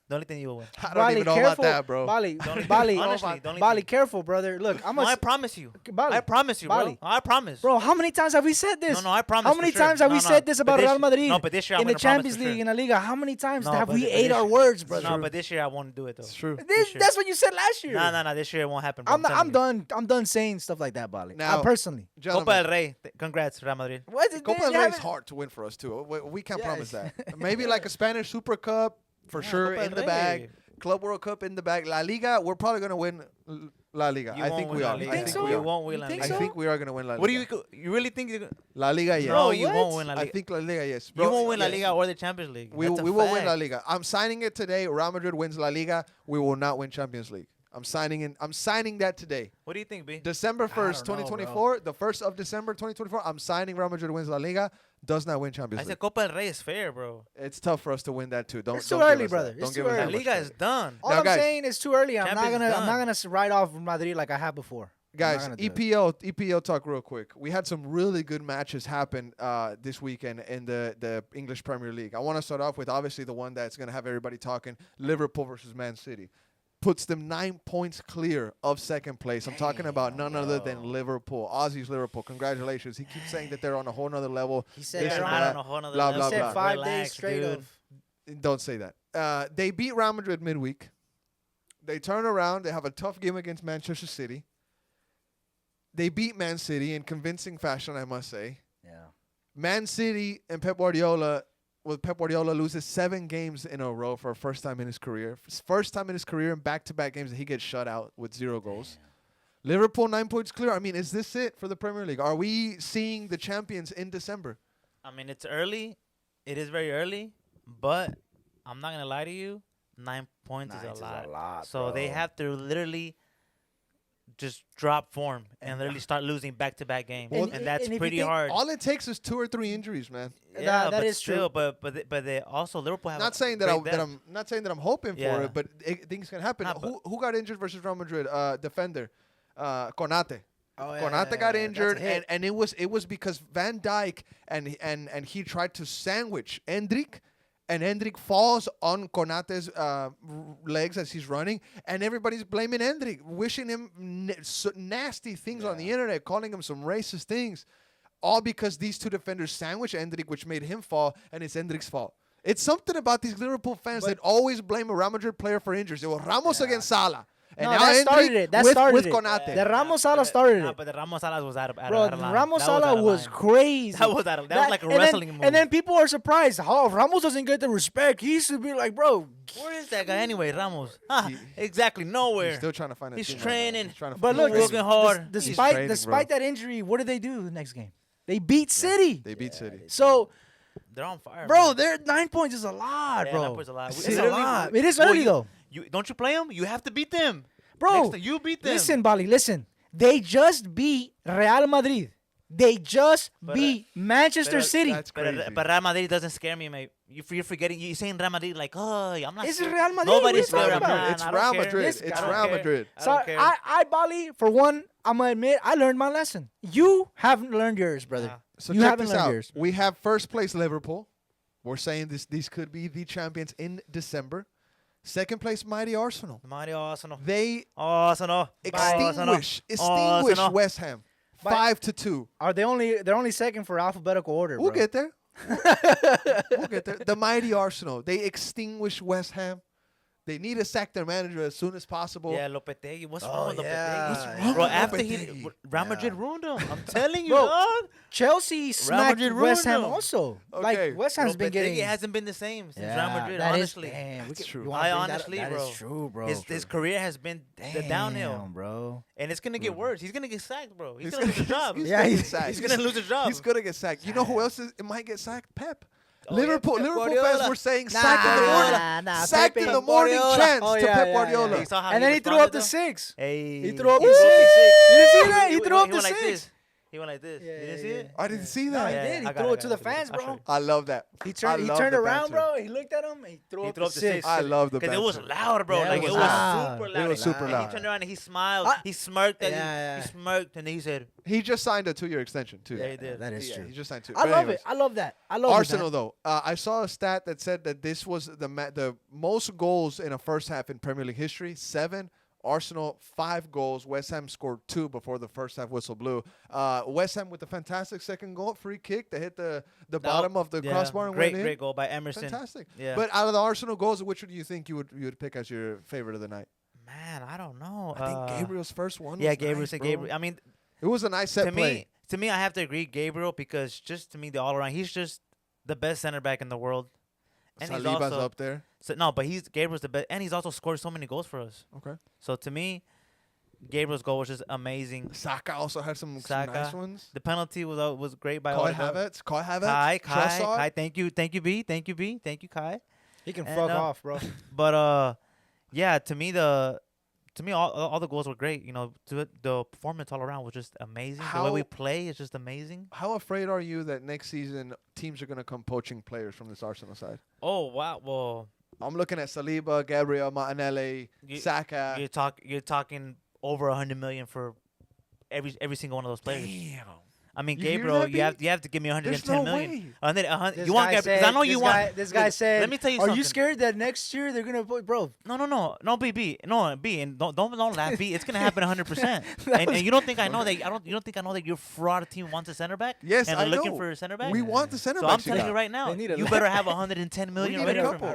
The only thing you will win. I don't even know about that, bro. Bali, Don't- Bali, honestly, the only Bali, thing. careful, brother. Look, I'm No, I a promise you. Bali. I promise you, bro. Bali. I promise. bro. How many times have we said this? No, I promise. How for many sure. times have we No, said this but about Real Madrid? No, but this year in I'm the gonna promise Champions for sure. League, in the Liga, how many times No, have but we this ate our year- words, brother? No, but this year I won't do it though. It's true. year. That's what you said last year. No. This year it won't happen. Bro. I'm telling you. done. I'm done saying stuff like that, Bali. Now- Personally. Gentlemen, Copa del Rey. Congrats, Real Madrid. What is Copa this? del You Rey is haven't- hard to win for us too. We can't Yes. promise that. Maybe like a Spanish Super Cup for Yeah, sure Copa in del the Rey. bag. Club World Cup in the bag. La Liga, we're probably gonna win La Liga. You I won't think win we La are. Liga. You think so? You won't win La You think Liga. I so? think we are gonna win La Liga. What do you really think? La Liga? Yes. No, Bro, you what? won't win La I Liga. think La Liga. Yes. You won't win La yes. Liga or the Champions League. We That's a will win La fact. Liga. I'm signing it today. Real Madrid wins La Liga. We will not win Champions League. I'm signing that today. What do you think, B? December 1st, don't know, 2024. The 1st of December 2024. I'm signing Real Madrid wins La Liga. Does not win I Champions League. said Copa del Rey is fair, bro. It's tough for us to win that too. It's too don't give early, us brother. That. It's Don't too give us early. La that much Liga is credit. done. All Now, I'm guys, saying is too early. I'm Champions not done. gonna write off Madrid like I have before. I'm not Guys, gonna do it. EPL talk real quick. We had some really good matches happen this weekend in the English Premier League. I want to start off with obviously the one that's going to have everybody talking, Liverpool versus Man City. Puts them 9 points clear of second place. I'm talking about none other than Liverpool. Aussies Liverpool. Congratulations. He keeps saying that they're on a whole nother level. He said This they're and Not that. on a whole nother Blah, level. blah, He said blah. 5 Relax, days straight dude. of. Don't say that. They beat Real Madrid midweek. They turn around. They have a tough game against Manchester City. They beat Man City in convincing fashion, I must say. Yeah. Man City and Pep Guardiola loses 7 games in a row for a first time in his career. First time in his career in back-to-back games that he gets shut out with 0 goals. Liverpool 9 points clear. I mean, is this it for the Premier League? Are we seeing the champions in December? I mean, it's early. It is very early, but I'm not gonna lie to you. 9 points is a lot. So they have to literally just drop form and literally start losing back-to-back games, Well, and that's and if you pretty think hard. All it takes is 2 or 3 injuries, man. Yeah, That but is still, true. but they also Liverpool have Not a saying great that depth. I'm not saying that I'm hoping Yeah. for it, but things can happen. Nah, but- Who got injured versus Real Madrid? Defender, Konate. Oh, Konate got injured, That's a hit. and it was because Van Dijk and he tried to sandwich Endrick, and Endrick falls on Konate's legs as he's running, and everybody's blaming Endrick, wishing him nasty things on the internet, calling him some racist things, all because these 2 defenders sandwiched Endrick, which made him fall, and it's Endrick's fault. It's something about these Liverpool fans that always blame a Real Madrid player for injuries. It was Ramos against Salah. And No, now that started Endrick it. That with, started with it. Konate. The Ramos Salah started it. But the Ramos Salah was out of Bro, line. Ramos That Salah out of was line. crazy. That was like a and wrestling then, move. And then people are surprised how Ramos doesn't get the respect. He used to be like, bro. Where is that guy anyway, Ramos? Ah, He- exactly nowhere. He's still trying to find a He's team right now. training. He's trying to But find look, a He's team. working hard. despite training, that injury, what did they do the next game? They beat City. They beat City. So, They're on fire, bro, man. their 9 points is a lot, Yeah, bro. 9 points is a lot. It's Literally, a lot. It is well, early you- though, You don't you play them? You have to beat them, bro. Next time you beat them. Listen, Bali, listen. They just beat Real Madrid. They just But, beat Manchester but, City. That's crazy. But Real Madrid doesn't scare me, mate. You're forgetting. You're saying Real Madrid like, oh, I'm not. It's scared. Real Madrid. What are Nobody's you scared talking of about? man. It's I don't Real care. Madrid. This It's guy- Real care. Madrid. I So don't care. I, Bali, for one, I'm gonna admit I learned my lesson. You haven't learned yours, brother. Nah. So You check haven't this learned out. yours. We have first place Liverpool. We're saying these could be the champions in December. Second place, mighty Arsenal. Mario Arsenal. They Arsenal. extinguish West Ham, By- 5-2. They're only second for alphabetical order. We'll bro. get there. We'll get there. The mighty Arsenal. They extinguish West Ham. They need to sack their manager as soon as possible. Yeah, Lopetegui. What's Oh, wrong with Lopetegui? yeah. What's wrong Bro, with after Lopetegui? Real Madrid ruined him. I'm telling you, Bro, dog. Chelsea smacked Madrid West ruined Ham them. also. Okay. Like West Ham's been getting. Lopetegui hasn't been the same since Yeah, Real Madrid. that is- Honestly, damn, That's true. you wanna I bring that up? honestly, That bro. is true, bro. his career has been the downhill, Damn, bro. and it's gonna get worse. He's gonna get sacked, bro. He's He's gonna lose his job. he's Yeah, gonna he's- get sacked. He's gonna lose his job. He's gonna get sacked. You know who else it might get sacked? Pep. Oh, yeah, Liverpool Pep Liverpool Guardiola. fans were saying Nah, sacked in the morning. nah, Sacked Pepe. in the morning Guardiola. chants Oh, to yeah, Pep yeah, Guardiola. You saw how And then he threw responded, up the though? 6. Hey, He threw up Ooh. the 6. You didn't see that? He threw up He the went like 6. this. He went like this. Yeah, you didn't yeah, see yeah. it? I didn't see No, that. he Yeah, did. He I got threw it, it to I the got it. fans, I'll show bro. you. I love that. He I turned love the around, banter. bro. He looked at him and he threw He up threw the up the 6. six. I love the Because it was banter. loud, bro. Yeah, like it it was was loud. super It loud. was super And loud. he turned around and he smiled. I- He smirked. At Yeah. He smirked and he said, He just signed a 2-year extension too. "Yeah, he did." That is Yeah, true. he just signed 2. I But love anyways, it. I love that. I love Arsenal it, though, I saw a stat that said that this was the most goals in a first half in Premier League history. 7. Arsenal 5 goals. West Ham scored 2 before the first half whistle blew. West Ham with a fantastic second goal, free kick that hit the bottom of the Yeah, crossbar and great, went in. great goal by Emerson. Fantastic. Yeah. But out of the Arsenal goals, which one do you think you would pick as your favorite of the night? Man, I don't know. I think Gabriel's first one. Yeah, was Gabriel. nice, said bro. Gabriel. I mean, It was a nice set to play. me, I have to agree, Gabriel, because just to me, the all around, he's just the best center back in the world. And he's Saliba's also up there. but Gabriel's the best, and he's also scored so many goals for us. Okay. So to me, Gabriel's goal was just amazing. Saka also had some Saka. nice ones. The penalty was great by Kai Odegaard. Havertz. Kai Havertz. Kai, Trossard. Kai, thank you, B, thank you, Kai. He can And, fuck off, bro. But yeah, to me to me, all the goals were great. You know, the performance all around was just amazing. The way we play is just amazing. How afraid are you that next season teams are going to come poaching players from this Arsenal side? Oh wow, well, I'm looking at Saliba, Gabriel, Martinelli, Saka. you're talking over 100 million for every single one of those players. Damn. I mean, You hear Gabriel, that, you have to give me 110 There's no million. way. This You want guy Gabriel? Because I know you want. This guy said. Let me tell you Are something. you scared that next year they're gonna put bro? No, B, and don't laugh, B. It's gonna happen 100%. And you don't think I know that? You don't think I know that your fraud team wants a center back? Yes, and I they're looking know. for a center back. We want the center So back. I'm telling you right now, They need a you better have 110 million need ready a for couple.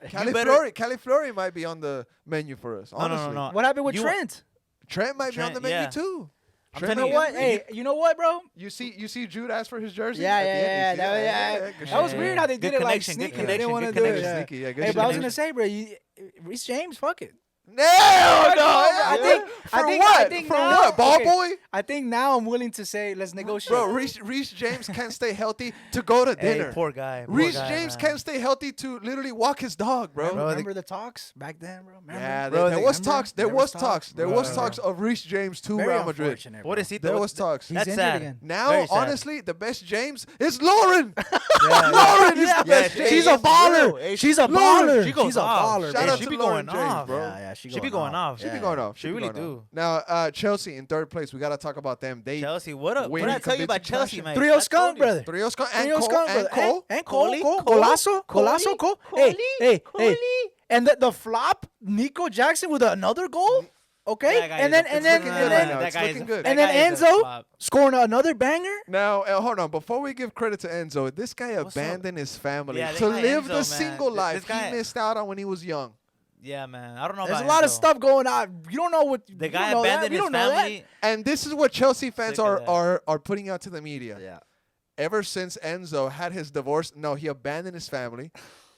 him. Cali Fleury might be on the menu for us. Honestly. No. What happened with You- Trent? Trent might be on Trent, the menu yeah. too. I'm Trent telling You know you. what? Hey, you know what, bro? You see Jude ask for his jersey? Yeah, at the end? yeah, You see yeah. Good That was shit. weird how they Good did it like connection, good sneaky. They didn't connection, want to good do it. connection. Yeah. Sneaky, yeah, good Hey, but I was connection. gonna say, bro, Reece James, fuck it. No, I think- For I think- what? I think For now- what? Ball okay. boy? I think now I'm willing to say let's negotiate. Bro, Reece James can't stay healthy to go to Hey, dinner. poor guy. Reece James can't stay healthy to literally walk his dog, bro. remember the talks back then, bro? Remember? Yeah, Bro, there they- was remember? talks. There was talks. There was Bro. talks of Reece James to Very Real Madrid. unfortunate, What bro. is he? There was talks. He's That's injured sad. again. Now, Very sad. honestly, the best James is Lauren. Yeah. Lauren is Yeah, the best yeah, James. she's yeah, a for baller. real. Hey, She's a Lauren, baller. she goes She's a off. baller. Shout bro. out She to be Lauren going James, off. bro. Yeah, She be going off. She be going off. She be really going off. do. Now, Chelsea in third place. We got to talk about them. They Chelsea, what up? What winning did I tell you about convincing Chelsea, man? Trio skunk, brother. Trio Scott and Trio Cole. skunk, And brother. Cole. And Cole. Cole. Golazo. Cole. Golazo. Cole. Cole. Hey. Cole. And the flop, Nico Jackson with another goal. Okay. That guy And is then a- and it's then looking and good then right now. It's That guy looking is- good. that And then guy is a Enzo? flop. scoring another banger. Now, hold on. Before we give credit to Enzo, this guy What's up? abandoned his family Yeah, to this guy live Enzo, the man. single This life guy- he missed out on when he was young. Yeah, man. I don't know There's about a lot of Enzo. stuff going on. You don't know what The you guy don't know that. abandoned We his don't know that. family. And this is what Chelsea fans Sick of that. are putting out to the media. Yeah. Ever since Enzo had his divorce, no, he abandoned his family.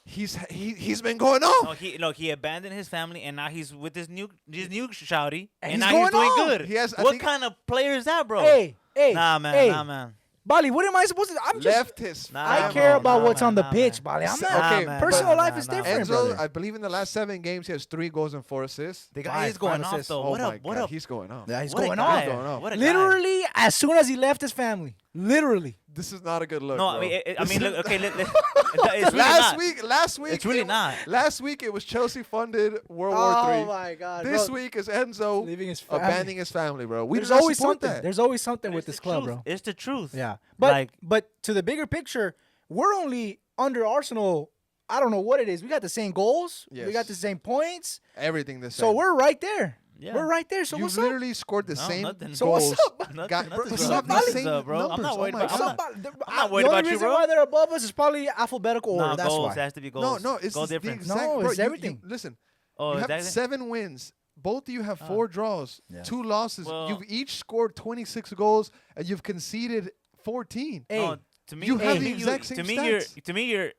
He's been going off. He abandoned his family and now he's with his new shouty And and he's now going he's doing off. good. He has- I What think- kind of player is that, bro? Hey. Nah, man. Hey. Nah, man. Bali, what am I supposed to do? I'm just. Left his Nah, I family. care bro, about nah, what's man, on the nah, pitch, man. Bali. I'm So- not. okay, man. Personal Nah, life nah, is nah. different, Enzo, brother. I believe in the last 7 games he has 3 goals and 4 assists. The guy Five is going assists. off though. Oh What my up? What God, up? he's going off. Yeah, he's What a going guy. off. Going off. What a guy. Literally, as soon as he left his family. Literally. This is not a good look. No, bro. I mean, look, okay, it's really last not. week, It's really not. Last week it was Chelsea funded World Oh War III. my God. This bro. week is Enzo Leaving his family. abandoning his family, bro. We There's do not always support something. that. There's always something with It's this the club, truth. bro. It's the truth. Yeah. But Like- but to the bigger picture, we're only under Arsenal. I don't know what it is. We got the same goals. We Yes. got the same points. Everything the same. So we're right there. Yeah. We're right there. So You've what's up? literally scored the No, same nothing. So goals. what's up? Nothing, Got- bro, nothing's you What's up. up, the Bali? Nothing's same up, bro. I'm numbers. not worried Oh my about. What's God. up, Bali? I'm not worried the about only you, reason bro. why they're above us is probably alphabetical order. Nah, That's goals why. has to be No, goals. no, it's goal the difference. exact. No, bro, it's everything. Listen, Oh, you have exactly. 7 wins. Both of you have 4 draws, Yeah. 2 losses. Well- You've each scored 26 goals, and you've conceded 14. Hey, No, to me, you have to the me, exact same to me, stats.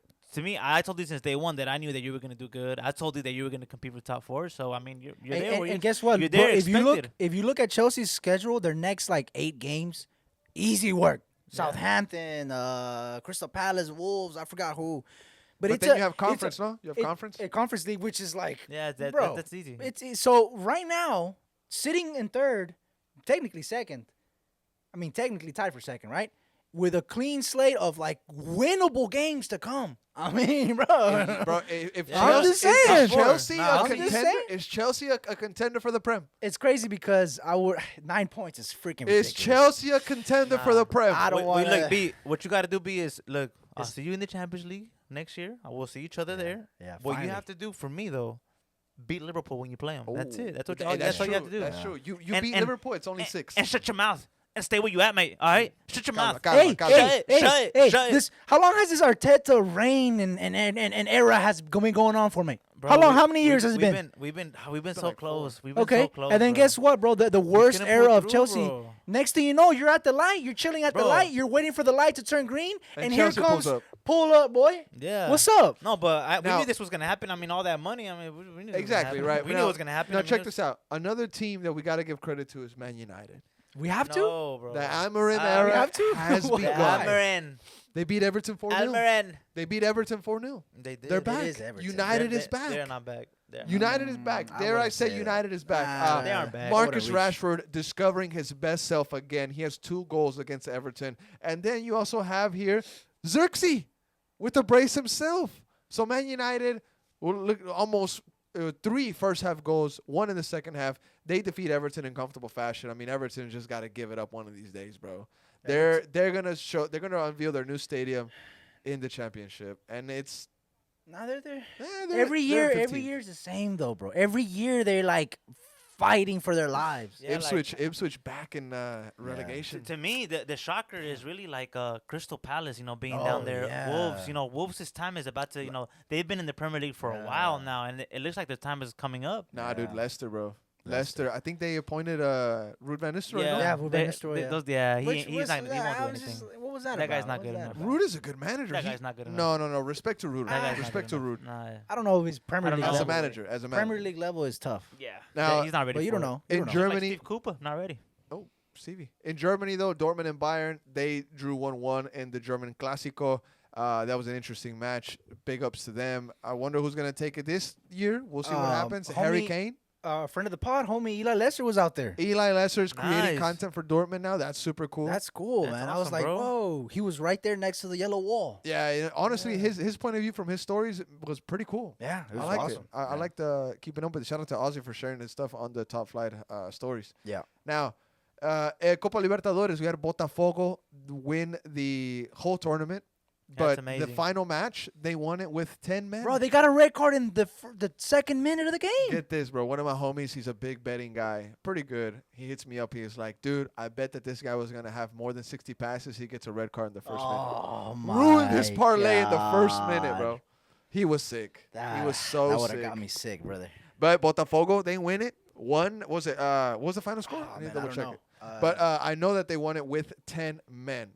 I told you since day one that I knew that you were gonna do good. I told you that you were gonna compete for top 4. So I mean, you're there. where and guess what? You're Bro, there. if If you look at Chelsea's schedule, their next like 8 games, easy work. Southampton, Crystal Palace, Wolves. I forgot who. But it's then a- you have it's a- conference, no? You have conference? A conference league, which is like, yeah, bro, that's easy. So right now, sitting in third, technically second. I mean, technically tied for second, right? With a clean slate of like winnable games to come. I mean, bro. Bro, if Yeah. I'm just saying. Is Chelsea Nah, a I'm just contender? saying. Is Chelsea a contender for the Prem? It's crazy because 9 points is freaking ridiculous. Is Chelsea a contender for the Prem? I don't Wait, want look, B. What you got to do, B, is look. I'll It's- see you in the Champions League next year. I will see each other there. yeah, What finally. you have to do for me though, beat Liverpool when you play them. That's it. That's what. Hey, That's what you have true. to do. That's true. You And- beat and- Liverpool. It's only 6. And shut your mouth and stay where you at, mate. All right, shut your mouth. Calma, calma. Hey, Shut it, shut it. This, how long has this Arteta reign and era has been going on for me? Bro, how long? we- How many years has it we've been? We've been so like 4. close. We've been Okay, so close. and then bro. guess what, bro? The worst couldn't era pull of through, Chelsea. bro. Next thing you know, you're at the light. You're chilling at the Bro. light. You're waiting for the light to turn green, And and here Chelsea comes pulls up. pull up, boy. Yeah. What's up? No, but we Now- knew this was gonna happen. I mean, all that money. I mean, we knew. Exactly, it was gonna right. happen. We knew it was gonna happen. Now, I mean, check it was- this out. Another team that we got to give credit to is Man United. We have to. No, bro. The Amarim We era have to? has Why? begun. Almiron. They beat Everton 4-0. Almiron. They beat Everton 4-0. They did. They're It back. is Everton. United They're- is back. They're not back. United is back. I Dare I wouldn't say say United is back? Nah, they aren't back. Marcus I wouldn't Rashford discovering his best self again. He has 2 goals against Everton. And then you also have here Xerxes with the brace himself. So Man United will look almost 3 first half goals, 1 in the second half. They defeat Everton in comfortable fashion. I mean, Everton just got to give it up one of these days, bro. They're gonna unveil their new stadium in the championship, and it's No, they're they're every year 15th. is the same though, bro. Every year they're like fighting for their lives. Yeah, Ipswich back in relegation. To me, the shocker is really like Crystal Palace, being Oh, down there. yeah. Wolves, Wolves' time is about to, they've been in the Premier League for a while now, and it looks like their time is coming up. Nah, dude, Yeah. Leicester, bro. Leicester. I think they appointed Ruud van Nistelrooy. Yeah, no? Yeah, Ruud van Nistelrooy, yeah. He's not he won't do anything. What was that That about? guy's not What good was enough. that? Ruud is a good manager. That He- guy's not good enough. No. Respect to Ruud. That guy's not Respect to good Ruud. enough. Nah. I don't know if he's Premier I don't League know. As a level. manager, Premier League level is tough. Yeah. Now- He's not ready. But you for don't it. know. In You don't know. Germany, Like Steve Cooper, not ready. Oh, Stevie. In Germany, though, Dortmund and Bayern, they drew 1-1 in the German Klassiker. That was an interesting match. Big ups to them. I wonder who's going to take it this year. We'll see what happens. Harry homie- Kane. Friend of the pod, homie Eli Lesser was out there. Eli Lesser's creating Nice. content for Dortmund now. That's super cool. That's cool, That's man. I was awesome, like, bro. whoa. He was right there next to the yellow wall. Yeah, honestly, his point of view from his stories was pretty cool. Yeah, it I was like awesome. it. I like the keeping up with it. Shout out to Ozzy for sharing his stuff on the Top Flight stories. Yeah. Now, Copa Libertadores, we had Botafogo win the whole tournament. That's But the amazing. final match, they won it with 10 men. Bro, they got a red card in the second minute of the game. Get this, bro. One of my homies, he's a big betting guy. Pretty good. He hits me up. He's like, dude, I bet that this guy was going to have more than 60 passes. He gets a red card in the first Oh, minute. my Ruined his parlay in the first God. minute, bro. He was sick. He was so That would sick. have got me sick, brother. But Botafogo, they win it. What was the final score? Oh, I need man, to I double don't check know. it. But I know that they won it with 10 men.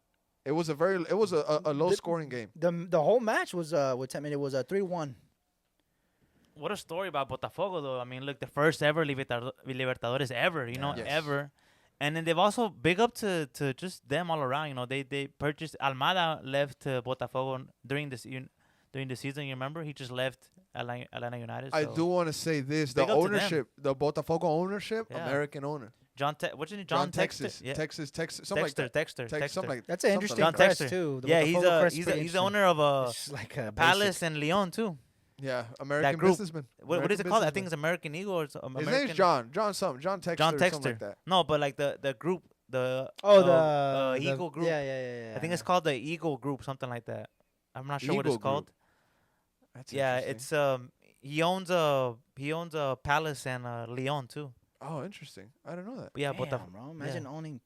It was a low scoring game. The whole match was with 10 minutes was 3-1. What a story about Botafogo, though. I mean, look, the first ever Libertadores ever, Yes. ever. And then they've also big up to just them all around. They purchased Almada left to Botafogo during the season. You remember he just left Atlanta United. I so- do want to say this: the Big up to them. ownership, the Botafogo ownership, Yeah. American owner, What's his name? John Texas, Yeah. Texas, something like that. Texter. Something like That's an something interesting like John that. crest Texter. too. The Yeah, Botafogo crest is he's pretty the interesting. owner of It's just like a Palace and Leon too. Yeah, American group. businessman. What is it called? I think American it's American Eagle or something. businessman. His name's John. John something. John Texter. John or Texter. something like that. No, but like the group, the the Eagle Group. Yeah. I think it's called the Eagle Group, something like that. I'm not sure what Eagle it's called. Group. That's Yeah, interesting. it's he owns a Palace and Leon too. Oh, interesting. I didn't know that. But yeah, Damn, Botafogo. bro. Imagine owning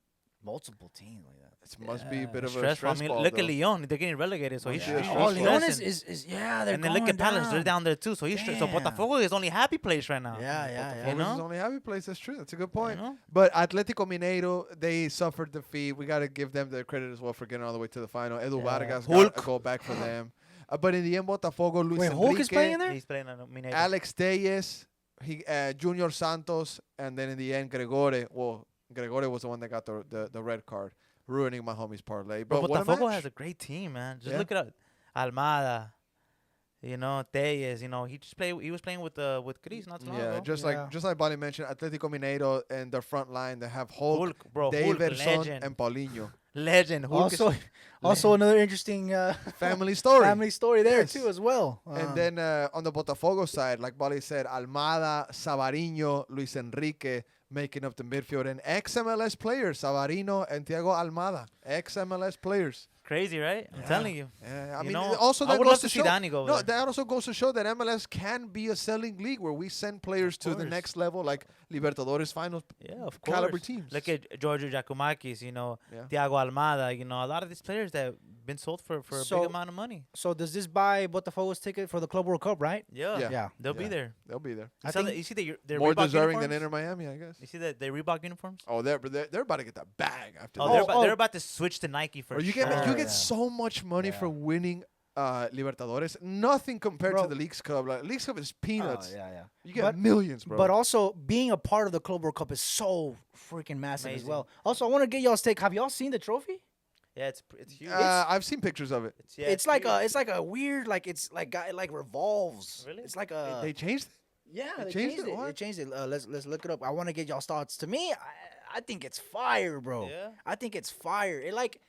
multiple teams like that. It must be a bit of a Stressful. stress I mean, ball, look though. at Leon. They're getting relegated, so he's Yeah. he's Oh, Leon stressing. is yeah. They're And then look going at Palace. They're down there too. So so Damn. Botafogo is only happy place right now. Yeah. Botafogo's know? his only happy place. That's true. That's a good point. You know? But Atletico Mineiro, they suffered defeat. We got to give them the credit as well for getting all the way to the final. Edu Yeah. Vargas Hulk. got a goal back for them. But in the end, Botafogo, Luis Wait, Enrique, Hulk is playing in there? He's playing on Mineiro. Alex Telles, Junior Santos, and then in the end, Gregore. Well, Gregore was the one that got the red card, ruining my homie's parlay. But But what a Botafogo match. has a great team, man. Just Yeah. look at Almada. Telles. He was playing with Chris not too long Yeah, ago. just Yeah. like Bonnie mentioned, Atletico Mineiro and the front line, they have Hulk, Hulk, Davidson, legend. and Paulinho. Legend. Hulk is- Also another interesting Family story. family story there Yes. too as well. And then on the Botafogo side, like Bali said, Almada, Savarino, Luis Enrique making up the midfield, and ex-MLS players, Savarino and Thiago Almada, ex-MLS players. Crazy, right? I'm telling you. Yeah, I You mean, know, also I that would goes love to to see show. Danny go No, over there. that also goes to show that MLS can be a selling league where we send players to the course. next level, like Libertadores finals Yeah, of course. caliber teams. Look at Giorgio Giacomakis, Yeah. Thiago Almada, a lot of these players that have been sold for a So- big amount of money. So does this buy Botafogo's ticket for the Club World Cup, right? Yeah. Yeah. They'll be Yeah. there. They'll be there. I You think- see their More Reebok deserving than uniforms? Inter Miami, I guess. You see that they Reebok uniforms? Oh, they're about to get that bag after Oh, this. they're about to switch to Nike for Or you sure. get you Yeah. get so much money Yeah. for winning Libertadores. Nothing compared Bro. to the Leagues Cup. Like Leagues Cup is peanuts. Oh, yeah. You get But- millions, bro. But also being a part of the Club World Cup is so freaking massive as Amazing. well. Also, I want to get y'all's take. Have y'all seen the trophy? Yeah, it's huge. I've seen pictures of it. Yeah, it's like huge. a weird it revolves. Really? It's like a They changed it. Yeah, They they changed changed it? it. What? They changed it. Let's look it up. I want to get y'all's thoughts. To me, I think it's fire, bro. Yeah. I think it's fire. It like,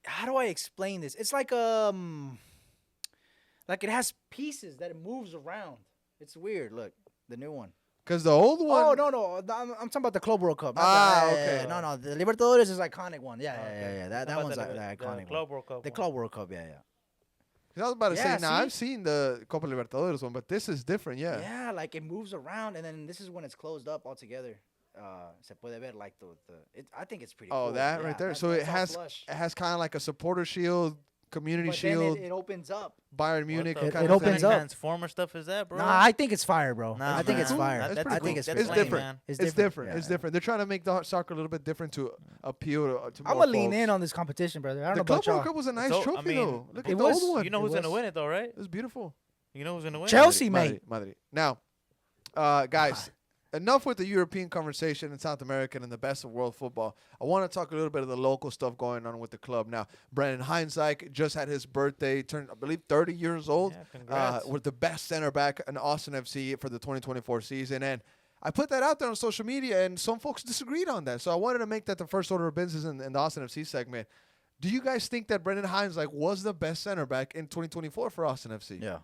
how do I explain this? It's like it has pieces that it moves around. It's weird. Look, the new one. Because the old one. Oh no, I'm talking about the Club World Cup. not Ah, the- okay. No, the Libertadores is iconic one. Yeah, Okay. yeah. That How about one's the the iconic one. Club World Cup The one? Club World Cup. Yeah. 'Cause I was about to Yeah, say, now see? I've seen the Copa Libertadores one, but this is different. Yeah. Yeah, like it moves around, and then this is when it's closed up altogether. Se puede ver like I think it's pretty. Oh, cool. that Yeah, right there. that's- So that's all it flush. has kind of like a supporter shield, community But shield, then it opens up. Bayern Munich What the kind It of opens thing. up. Transformer stuff is that, bro? Nah, I think it's fire, bro. Nah, I think it's man. fire. That's That's pretty I cool. think it's That's It's fire. different. man. It's different. Yeah, It's yeah. different. They're trying to make the soccer a little bit different to appeal to more I'm gonna lean folks. in on this competition, brother. I don't The know Club about World y'all. Cup was a nice So, I trophy, mean, though. Look it at the was- old one. You know It who's gonna was- win it though, right? It was beautiful. You know who's gonna win? Chelsea, Madrid, mate. Madrid. Now, guys, enough with the European conversation in South America and the best of world football. I want to talk a little bit of the local stuff going on with the club. Now, Brandon Heinzike just had his birthday, turned, I believe, 30 years old. Yeah, congrats. With the best center back in Austin FC for the 2024 season. And I put that out there on social media, and some folks disagreed on that. So I wanted to make that the first order of business in the Austin FC segment. Do you guys think that Brendan Heinzike was the best center back in 2024 for Austin FC? Yeah.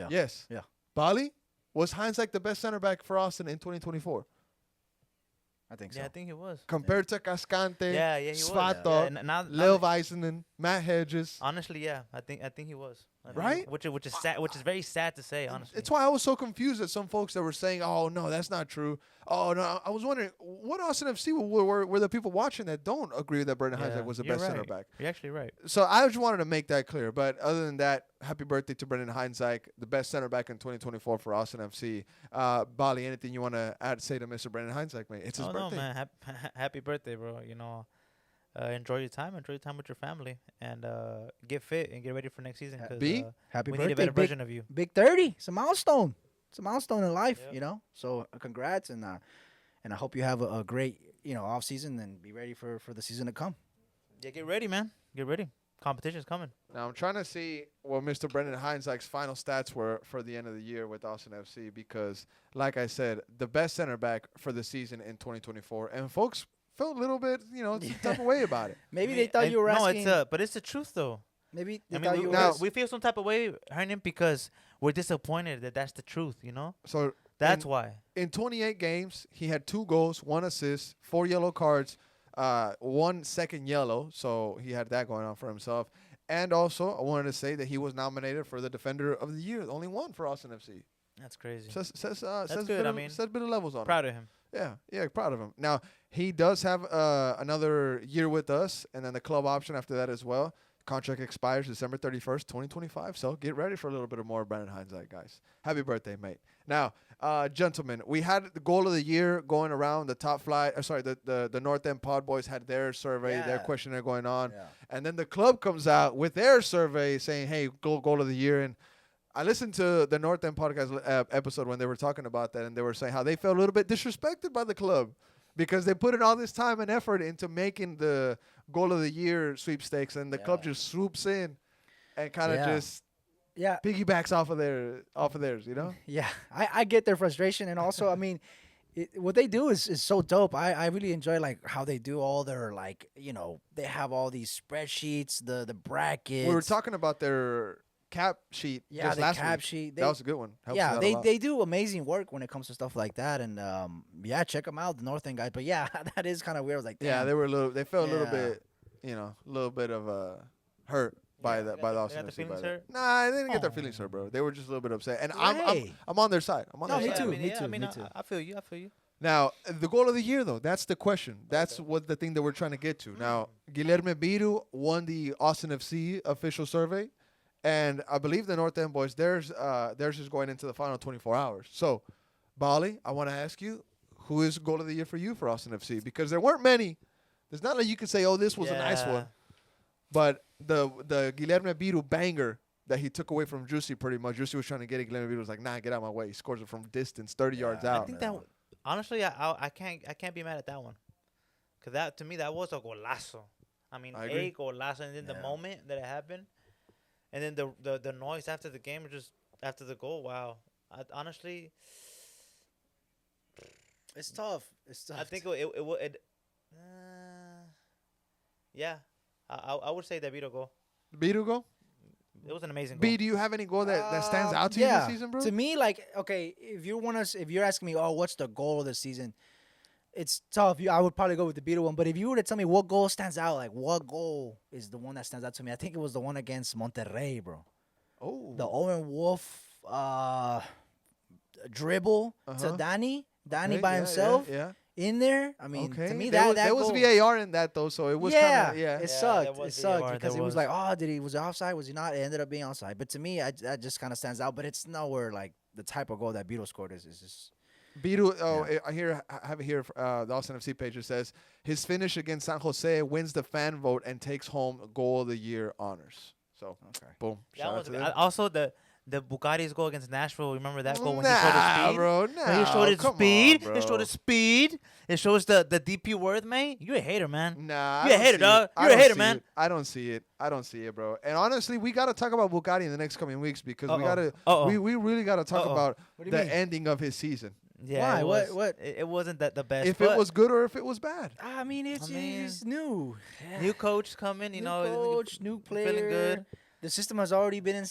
Yes. Yeah. Bali, was Heinzike the best center back for Austin in 2024 I think so. Yeah, I think he was. compared to Cascante, Yeah, he was. Svato, Yeah, and now Leo that- Weissenen, Matt Hedges? honestly, yeah, I think he was. I think Right? Which is sad. Which is very sad to say, honestly. It's why I was so confused at some folks that were saying, "Oh no, that's not true." Oh no, I was wondering what Austin FC were the people watching that don't agree that Brendan Yeah, Heinzike was the you're best center right. back. You're actually right. So I just wanted to make that clear. But other than that, happy birthday to Brendan Heinzike, the best center back in 2024 for Austin FC. Bali, anything you want to say to Mr. Brendan Heinzike, mate? It's his Oh birthday. no, man! Happy birthday, bro. You know, enjoy your time. Enjoy your time with your family, and get fit and get ready for next season. 'Cause, B? Happy we birthday, need a better big, version of you. big 30. It's a milestone. It's a milestone in life, Yep. you know. So congrats, and I hope you have a great off season and be ready for the season to come. Yeah, get ready, man. Get ready. Competition's coming. Now I'm trying to see what Mr. Brendan Heinzike's final stats were for the end of the year with Austin FC because, like I said, the best center back for the season in 2024, and folks felt a little bit, some type of way about it. Maybe I they mean, thought you were no, asking. but it's the truth though. Maybe they I thought mean, you we, were. Now- we feel some type of way, Hernan, because we're disappointed that that's the truth. You know, So that's in- why. In 28 games, he had 2 goals, 1 assist, 4 yellow cards, 1 second yellow. So he had that going on for himself. And also, I wanted to say that he was nominated for the Defender of the Year, only one for Austin FC. That's crazy. Says good, bit I of, mean, says bit of levels on Proud of him. him. Yeah, proud of him. Now he does have another year with us, and then the club option after that as well. Contract expires December 31st, 2025. So get ready for a little bit of more Brandon Heinzike, guys. Happy birthday, mate. Now, gentlemen, we had the goal of the year going around the top flight. The North End Pod Boys had their survey, their Yeah. questionnaire going on. Yeah. And then the club comes out with their survey saying, hey, goal of the year. And I listened to the North End podcast episode when they were talking about that, and they were saying how they felt a little bit disrespected by the club because they put in all this time and effort into making the goal of the year sweepstakes, and the club just swoops in and kind of Yeah. just Yeah. piggybacks off of theirs, Yeah, I get their frustration, and also, I mean, what they do is so dope. I really enjoy like how they do all their they have all these spreadsheets, the brackets. We were talking about their cap sheet Yeah, just the last cap week. sheet. That was a good one. Helps Yeah, us out a they lot. they do amazing work when it comes to stuff like that, and check them out, the North End guys. But yeah, that is kind of weird. I was like, Yeah, damn. they felt a little Yeah. bit, a little bit of hurt by Yeah, the they by the got Austin the FC. feelings by that. hurt? Nah, they didn't get their Oh. feelings hurt, bro. They were just a little bit upset, and Hey. I'm on their side. I'm on No, their me side. too, I mean, me yeah, too, I mean, me I, too. I feel you. I feel you. Now, the goal of the year, though, that's the question. That's what the thing that we're trying to get to. Now, Guilherme Biru won the Austin FC official survey, and I believe the North End boys, theirs is going into the final 24 hours. So, Bali, I want to ask you, who is goal of the year for you for Austin FC? Because there weren't many. There's not like you can say, oh, this was a nice Yeah. one. But the Guilherme Biru banger that he took away from Juicy pretty much. Juicy was trying to get it. Guilherme Biru was like, nah, get out of my way. He scores it from distance, 30 yards Yeah. out. I think that honestly, I can't be mad at that one, cause that to me that was a golazo. I mean, I agree. a golazo, and then the Yeah. moment that it happened, and then the noise after the game, just after the goal. Wow. Honestly, It's tough. It's tough. I think yeah, I would say that Vito goal. Beto go? It was an amazing goal. B, do you have any goal that stands out to you this season, bro? To me, like, okay, if you're asking me, oh, what's the goal of the season? It's tough. I would probably go with the Beetle one. But if you were to tell me what goal stands out, like what goal is the one that stands out to me, I think it was the one against Monterrey, bro. Oh. The Owen Wolf dribble to Danny Okay, by himself Yeah. in there. I mean, Okay. to me, there that was goal, VAR in that, though, so it was yeah, kind of, yeah. it Yeah, sucked. there was It sucked VAR, because there it was was. like, oh, was it offside? Was he not? It ended up being offside. But to me, that just kind of stands out. But it's nowhere like the type of goal that Beetle scored is just. Beto, I have it here. The Austin FC page. It says his finish against San Jose wins the fan vote and takes home Goal of the Year honors. So, Okay. boom. That Shout out was to them. also the Bugatti's goal against Nashville. Remember that goal when nah, he showed his speed? bro. When he showed his come speed. on, bro. It showed his speed. It shows the DP worth, man. You're a hater, man. Nah, You're a I don't hater, see dog. it. I You're a don't hater, see man. it. I don't see it, bro. And honestly, we gotta talk about Bugatti in the next coming weeks because we really gotta talk about What do you the mean? ending of his season. Yeah, Why? it was, What? It wasn't the best. If but it was good or if it was bad. I mean, it's new. new coach coming, New coach, new player. feeling good. The system has already been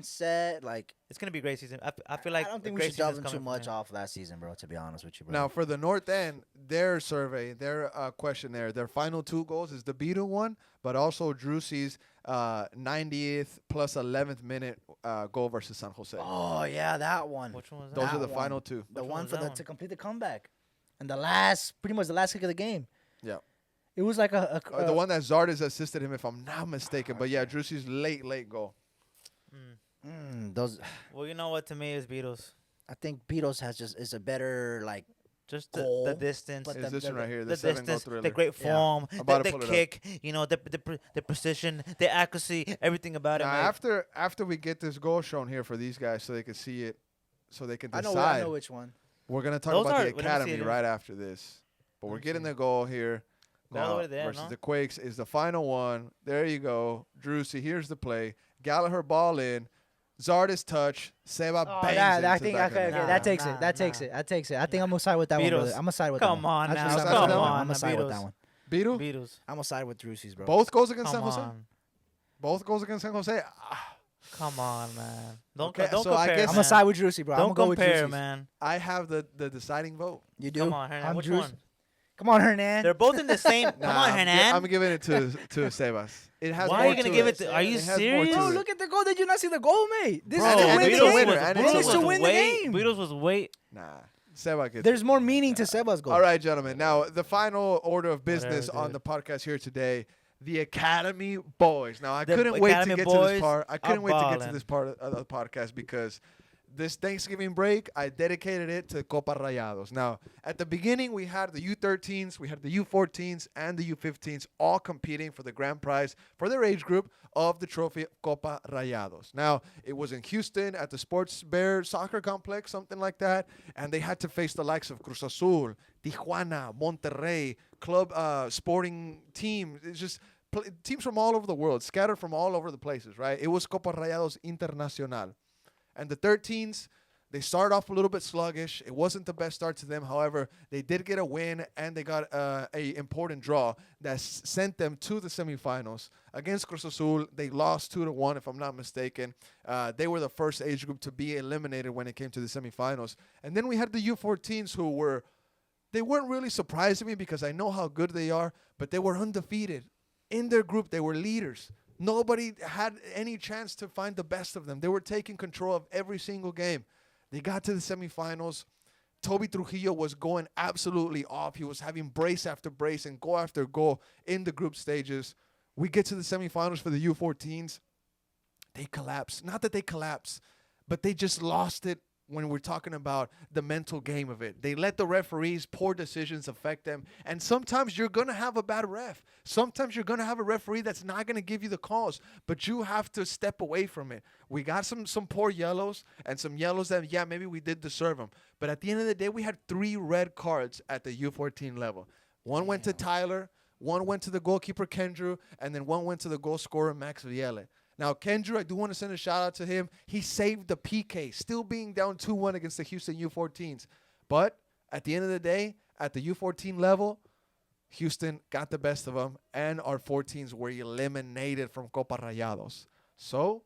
set. Like, It's gonna be a great season. I feel like I don't a think we great should delve season's in too coming from much him. off last season, bro. To be honest with you, bro. Now, for the North End, their survey, their questionnaire, their final 2 goals is the Beto one, but also Drewsey's 90th plus 11th minute goal versus San Jose. oh yeah, that one. Which one was that? Those are that the one. final 2. The Which one one was for that one? to complete the comeback, and pretty much the last kick of the game. Yeah. It was like the The one that Zardes assisted him, if I'm not mistaken. But yeah, Drewsey's late goal. those. Well, you know what? To me, is Beatles. I think Beatles is a better like Just Goal, the distance, but Is this one right here, the 7-goal distance, thriller. the great Yeah. form, I'm about to the pull it up. kick. You know, the precision, the accuracy, everything about it. Now, mate. after we get this goal shown here for these guys so they can see it, so they can I decide, know which one. we're going to talk Those about are- the let me see academy it. right after this. But we're me getting see. the goal here. Go all the Now, way to the end, versus no? the Quakes is the final one. There you go. Drewsey, here's the play. Gallagher ball in. Zardes touch. Seba bangs it I into the think back of the okay, net. that takes Nah, it. That takes it. That takes it. I think I'm gonna side with that one. Beatles. Brother. I'm gonna side with Come that one. on I'm now. gonna side Come with that one. on, I'm gonna side with Beatles. that one. Beetle? Beatles. I'm gonna side with Drewsey's, bro. Both goals against Come San Jose? on. Both goals against San Jose? Ah, Come on, man. Don't Okay, don't so I compare. guess- I'm man. gonna side with Drewsey, bro. I'm Don't gonna go with compare, Drewsey's. man. I have the deciding vote. You do. Come on, Hernan. I'm Which Drewsey. one? Come on, Hernan. They're both in the same. Come on, Hernan. I'm giving it to Sebas. It has Why more are you gonna to give it. it to? Are you It has more serious? to Bro, it. look at the goal. Did you not see the goal, mate? This Bro, is to and win it's the a game. winner, and it's a This is to winner. win the game. Beatles was way. Nah, Seba gets There's it. more meaning to Seba's goal. All right, gentlemen. Now, the final order of business Whatever, on the dude. podcast here today, the Academy Boys. Now, I The couldn't wait to Academy get to this Boys part. I are couldn't wait to get to ballin'. this part of the podcast because this Thanksgiving break, I dedicated it to Copa Rayados. Now, at the beginning, we had the U13s, we had the U14s, and the U15s all competing for the grand prize for their age group of the trophy Copa Rayados. Now, it was in Houston at the Sports Bear Soccer Complex, something like that, and they had to face the likes of Cruz Azul, Tijuana, Monterrey, club sporting teams. It's just teams from all over the world, scattered from all over the places, right? It was Copa Rayados Internacional. And the 13s, they started off a little bit sluggish. It wasn't the best start to them. However, they did get a win, and they got a important draw that sent them to the semifinals. Against Cruz Azul, they lost 2-1, if I'm not mistaken. They were the first age group to be eliminated when it came to the semifinals. And then we had the U14s who they weren't really surprising me because I know how good they are, but they were undefeated. In their group, they were leaders. Nobody had any chance to find the best of them. They were taking control of every single game. They got to the semifinals. Toby Trujillo was going absolutely off. He was having brace after brace and goal after goal in the group stages. We get to the semifinals for the U14s. They collapse. Not that they collapse, but they just lost it when we're talking about the mental game of it. They let the referees' poor decisions affect them. And sometimes you're going to have a bad ref. Sometimes you're going to have a referee that's not going to give you the calls, but you have to step away from it. We got some poor yellows and some yellows that, yeah, maybe we did deserve them. But at the end of the day, we had 3 red cards at the U14 level. One went to Tyler, one went to the goalkeeper, Kendrew, and then one went to the goal scorer, Max Vielle. Now, Kendra, I do want to send a shout out to him. He saved the PK, still being down 2-1 against the Houston U14s. But at the end of the day, at the U14 level, Houston got the best of them, and our 14s were eliminated from Copa Rayados. So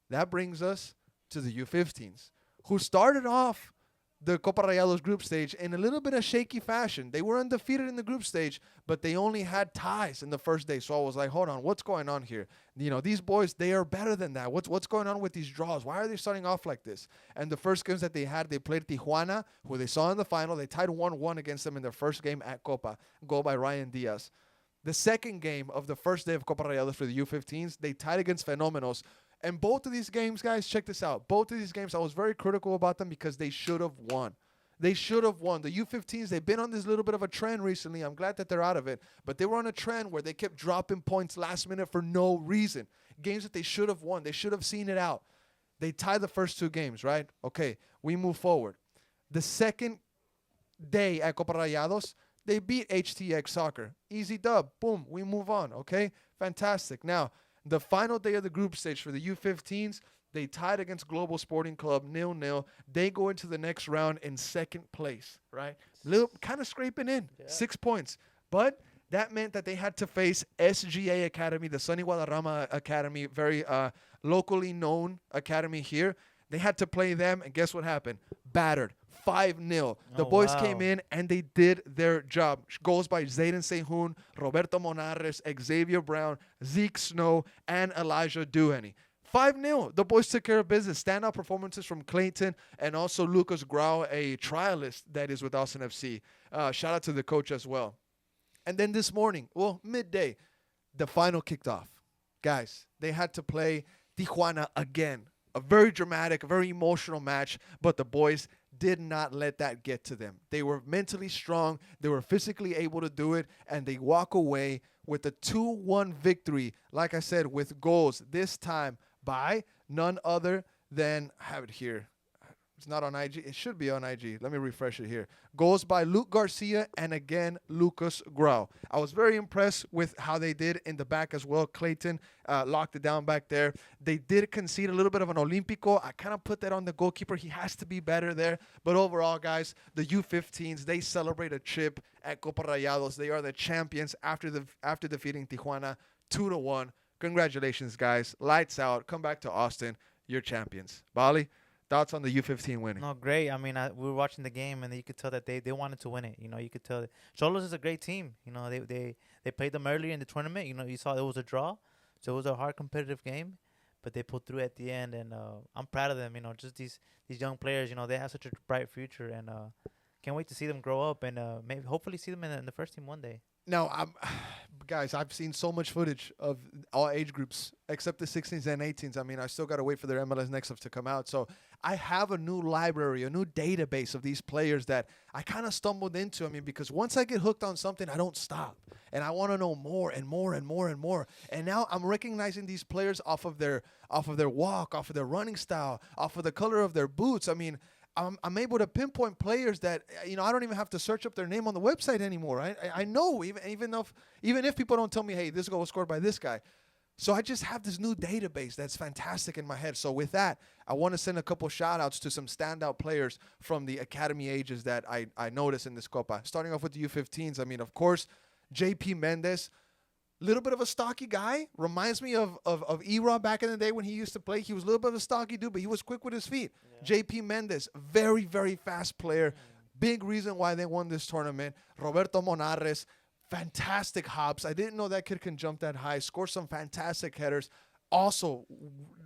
that brings us to the U15s, who started off the Copa Rayados group stage in a little bit of shaky fashion. They were undefeated in the group stage, but they only had ties in the first day. So I was like, hold on, what's going on here? You know, these boys, they are better than that. What's going on with these draws? Why are they starting off like this? And the first games that they had, they played Tijuana, who they saw in the final. They tied 1-1 against them in their first game at Copa, goal by Ryan Diaz. The second game of the first day of Copa Rayados for the U15s, they tied against Fenómenos. And both of these games, guys, check this out. Both of these games, I was very critical about them because they should have won. They should have won. The U15s, they've been on this little bit of a trend recently. I'm glad that they're out of it. But they were on a trend where they kept dropping points last minute for no reason. Games that they should have won. They should have seen it out. They tied the first two games, right? Okay, we move forward. The second day at Copa Rayados, they beat HTX Soccer. Easy dub. Boom. We move on, okay? Fantastic. Now, the final day of the group stage for the U15s, they tied against Global Sporting Club 0-0. They go into the next round in second place, right? Little kind of scraping in, 6 points. But that meant that they had to face SGA Academy, the Sunny Guadarrama Academy, very locally known academy here. They had to play them, and guess what happened? Battered. 5-0. The boys came in and they did their job. Goals by Zayden Sehun, Roberto Monares, Xavier Brown, Zeke Snow, and Elijah Duheny. 5-0. The boys took care of business. Standout performances from Clayton and also Lucas Grau, a trialist that is with Austin FC. Shout out to the coach as well. And then this morning, well, midday, the final kicked off. Guys, they had to play Tijuana again. A very dramatic, a very emotional match, but the boys did not let that get to them. They were mentally strong, they were physically able to do it, and they walk away with a 2-1 victory, like I said, with goals this time by none other than, I have it here. It's not on IG. It should be on IG. Let me refresh it here. Goals by Luke Garcia and again, Lucas Grau. I was very impressed with how they did in the back as well. Clayton locked it down back there. They did concede a little bit of an Olímpico. I kind of put that on the goalkeeper. He has to be better there. But overall, guys, the U15s, they celebrate a chip at Copa Rayados. They are the champions after defeating Tijuana 2-1. Congratulations, guys. Lights out. Come back to Austin. You're champions. Bali? Thoughts on the U15 winning? No, great. I mean, we were watching the game, and you could tell that they wanted to win it. You know, you could tell that Cholos is a great team. You know, they played them earlier in the tournament. You know, you saw it was a draw, so it was a hard competitive game, but they pulled through at the end, and I'm proud of them. You know, just these young players. You know, they have such a bright future, and can't wait to see them grow up and maybe hopefully see them in the first team one day. Now, guys, I've seen so much footage of all age groups except the 16s and 18s. I mean, I still got to wait for their MLS Next stuff to come out. So I have a new library, a new database of these players that I kind of stumbled into. I mean, because once I get hooked on something, I don't stop. And I want to know more and more and more and more. And now I'm recognizing these players off of their walk, off of their running style, off of the color of their boots. I mean, I'm able to pinpoint players that, you know, I don't even have to search up their name on the website anymore. I know, even if people don't tell me, hey, this goal was scored by this guy. So I just have this new database that's fantastic in my head. So with that, I want to send a couple shout outs to some standout players from the academy ages that I noticed in this Copa. Starting off with the U15s, I mean, of course, JP Mendez. Little bit of a stocky guy. Reminds me of E-Rob back in the day when he used to play. He was a little bit of a stocky dude, but he was quick with his feet. Yeah. JP Mendez, very, very fast player. Big reason why they won this tournament. Roberto Monares, fantastic hops. I didn't know that kid can jump that high. Score some fantastic headers. Also,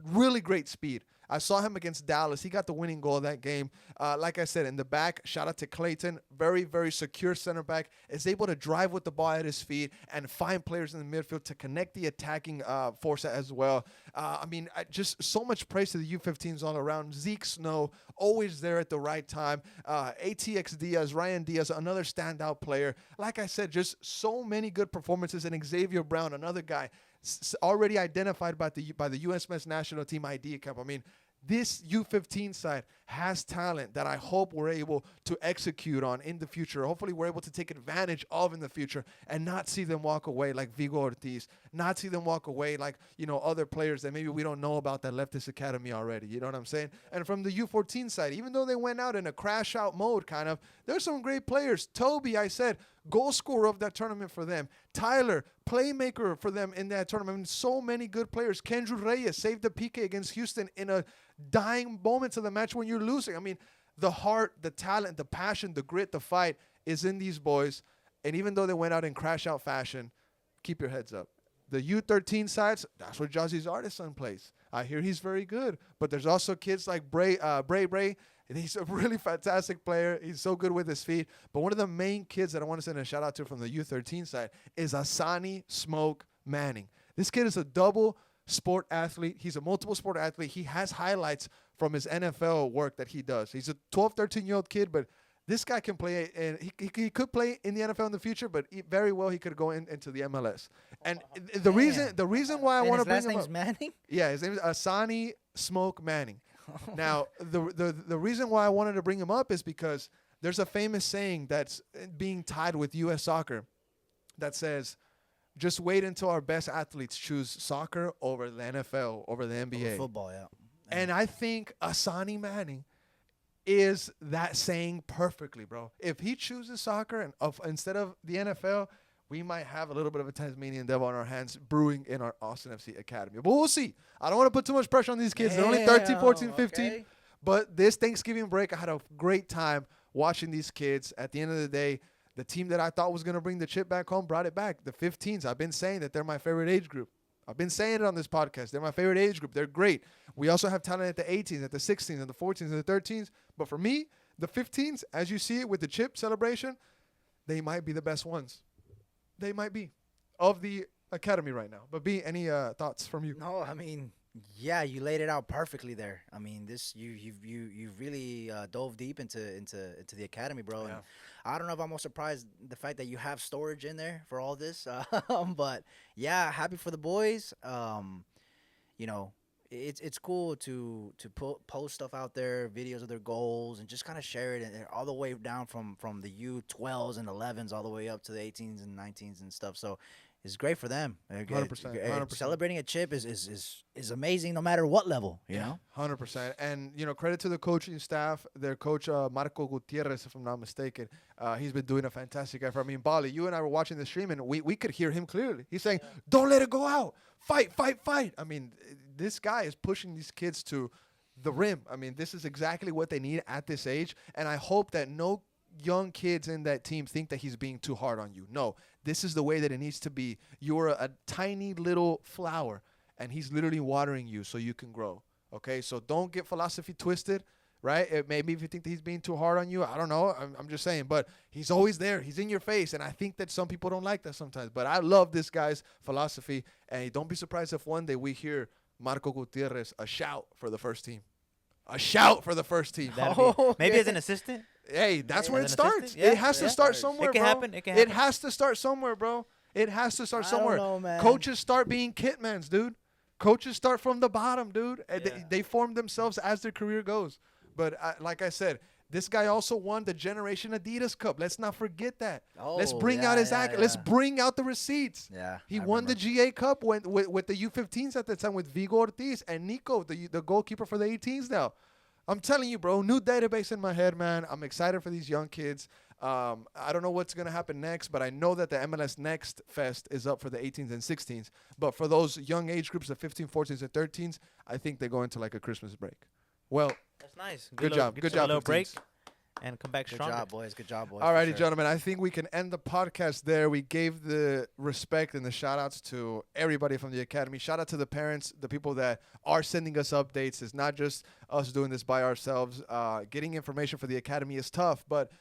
really great speed. I saw him against Dallas. He got the winning goal of that game. Like I said, in the back, shout out to Clayton. Very, very secure center back. Is able to drive with the ball at his feet and find players in the midfield to connect the attacking force as well. I mean, just so much praise to the U15s all around. Zeke Snow, always there at the right time. ATX Diaz, Ryan Diaz, another standout player. Like I said, just so many good performances. And Xavier Brown, another guy already identified by the U.S. men's national team ID camp. I mean, this U15 side has talent that I hope we're able to execute on in the future. Hopefully we're able to take advantage of in the future and not see them walk away like Vigo Ortiz, not see them walk away like, other players that maybe we don't know about that left this academy already. You know what I'm saying? And from the U14 side, even though they went out in a crash out mode kind of, there's some great players. Toby, I said, goal scorer of that tournament for them. Tyler, playmaker for them in that tournament. I mean, so many good players. Kendrew Reyes saved the PK against Houston in a dying moments of the match when you're losing. I mean, the heart, the talent, the passion, the grit, the fight is in these boys. And even though they went out in crash out fashion, keep your heads up. The U13 sides, that's where Jazzy's Artisan plays. I hear he's very good. But there's also kids like Bray, and he's a really fantastic player. He's so good with his feet. But one of the main kids that I want to send a shout out to from the U13 side is Asani Smoke Manning. This kid is a double sport athlete. He's a multiple sport athlete. He has highlights from his NFL work that he does. He's a 12, 13-year-old kid, but this guy can play, and he could play in the NFL in the future, but very well he could go into the MLS. And the reason why I want to bring him up. His last name's Manning? Yeah, his name is Asani Smoke Manning. Now, the reason why I wanted to bring him up is because there's a famous saying that's being tied with U.S. soccer that says, just wait until our best athletes choose soccer over the NFL, over the NBA. Over football, yeah. And I think Asani Manning is that saying perfectly, bro. If he chooses soccer instead of the NFL, we might have a little bit of a Tasmanian devil on our hands brewing in our Austin FC Academy. But we'll see. I don't want to put too much pressure on these kids. They're only 13, 14, 15. Okay. But this Thanksgiving break, I had a great time watching these kids. At the end of the day, the team that I thought was going to bring the chip back home brought it back. The 15s, I've been saying that they're my favorite age group. I've been saying it on this podcast. They're my favorite age group. They're great. We also have talent at the 18s, at the 16s, and the 14s, and the 13s. But for me, the 15s, as you see it with the chip celebration, they might be the best ones. They might be of the academy right now. But B, any thoughts from you? No, I mean, yeah, you laid it out perfectly there. I mean, this you really dove deep into the academy, bro. Yeah. And I don't know if I'm more surprised the fact that you have storage in there for all this. But yeah, happy for the boys. It's cool to post stuff out there, videos of their goals, and just kind of share it, and all the way down from the U12s and 11s all the way up to the 18s and 19s and stuff. So it's great for them. 100%. Celebrating a chip is amazing no matter what level, you know? 100%. And, credit to the coaching staff, their coach, Marco Gutierrez, if I'm not mistaken. He's been doing a fantastic effort. I mean, Bali, you and I were watching the stream, and we could hear him clearly. He's saying, don't let it go out. Fight, fight, fight. I mean, this guy is pushing these kids to the rim. I mean, this is exactly what they need at this age. And I hope that no young kids in that team think that he's being too hard on you. No, this is the way that it needs to be. You're a tiny little flower, and he's literally watering you so you can grow. Okay, so don't get philosophy twisted, right? Maybe if you think that he's being too hard on you, I don't know. I'm just saying, but he's always there. He's in your face, and I think that some people don't like that sometimes. But I love this guy's philosophy, and don't be surprised if one day we hear Marco Gutierrez a shout for the first team. A shout for the first team. Maybe as an assistant. Hey, that's where it As an starts. assistant? Yeah, It has to start somewhere, It can bro. happen. It can happen. It has to start somewhere, bro. It has to start I somewhere. don't know, man. Coaches start being kitmans, dude. Coaches start from the bottom, dude. And Yeah. They form themselves as their career goes. But like I said, this guy also won the Generation Adidas Cup. Let's not forget that. Let's bring out his act. Let's bring out the receipts. Yeah, He I won the remember. GA Cup with the U15s at the time with Vigo Ortiz and Nico, the goalkeeper for the 18s now. I'm telling you, bro, new database in my head, man. I'm excited for these young kids. I don't know what's going to happen next, but I know that the MLS Next Fest is up for the 18s and 16s. But for those young age groups, the 15, 14s, and 13s, I think they go into like a Christmas break. Well, That's nice. Good job. Good job, A little break 15s. and come back Good stronger. job, boys. Good job, boys. all righty, for sure. gentlemen. I think we can end the podcast there. We gave the respect and the shout-outs to everybody from the academy. Shout out to the parents, the people that are sending us updates. It's not just us doing this by ourselves. Getting information for the academy is tough, but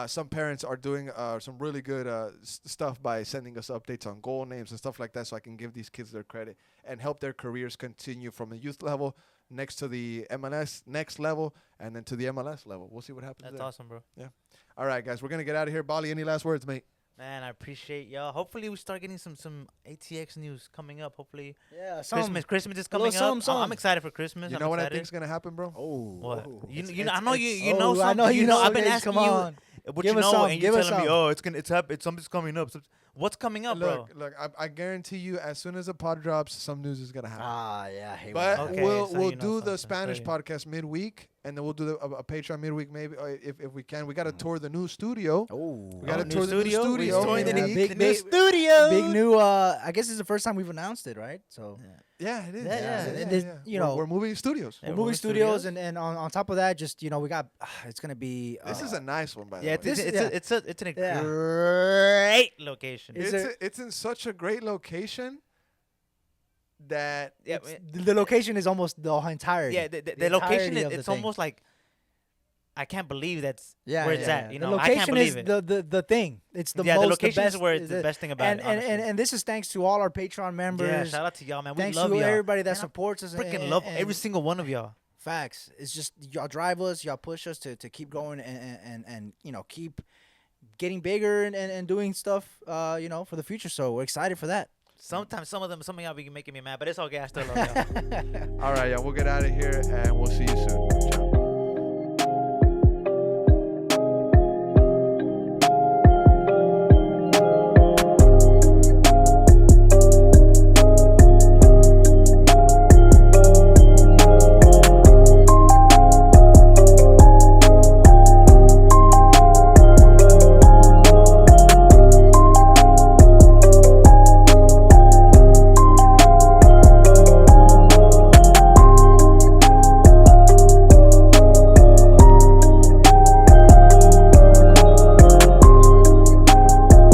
some parents are doing some really good stuff by sending us updates on goal names and stuff like that, so I can give these kids their credit and help their careers continue from the youth level next to the MLS next level and then to the MLS level. We'll see what happens That's there. awesome, bro. All right, guys, we're going to get out of here. Bali, any last words, mate? Man, I appreciate y'all. Hopefully, we start getting some ATX news coming up. Hopefully, Yeah, Christmas is a little coming up. some. I'm excited for Christmas. You I'm know what I excited. think's gonna happen, bro? Oh, What? oh. I know you know Oh, something. I know you know. I've been okay, asking come you on. what Give you us know, some, and you're give us telling me, some. oh, something's coming up. What's coming up, bro? Look, I guarantee you, as soon as the pod drops, some news is gonna happen. Ah, yeah. Hey, But Okay, we'll so we'll you know do the something. Spanish So podcast midweek, and then we'll do a Patreon midweek maybe if we can. We got to tour the new studio. Oh, We got to new tour the new studio? We're studio. touring the midweek. big- new big- studio. big new. I guess it's the first time we've announced it, right? So Yeah, it is. Yeah, and this- you know, we're moving studios. Yeah, we're moving moving studios, studios. and on top of that, just we got. It's gonna be. This is a nice one, by the Yeah, way. it's in a Yeah. great location. Is It's in such a great location that Yeah, it's- the location is almost the entirety. yeah. The the location entirety of the it's thing. almost like I can't believe that's Yeah, where it's yeah, at. yeah. You the know, I can't location is believe it. the thing. It's the Yeah, most the location best, is where it's the best thing about and, it. and, honestly. and this is thanks to all our Patreon members. Yeah, shout out to y'all, man. We Thanks love to y'all. everybody that Man, I supports us. Freaking and, love and every single one of y'all. facts. It's just y'all drive us, y'all push us to keep going and keep getting bigger and doing stuff for the future. So we're excited for that. Sometimes some of y'all be making me mad, but it's okay. I still love y'all. all right, yeah, we'll get out of here and we'll see you soon. Ciao.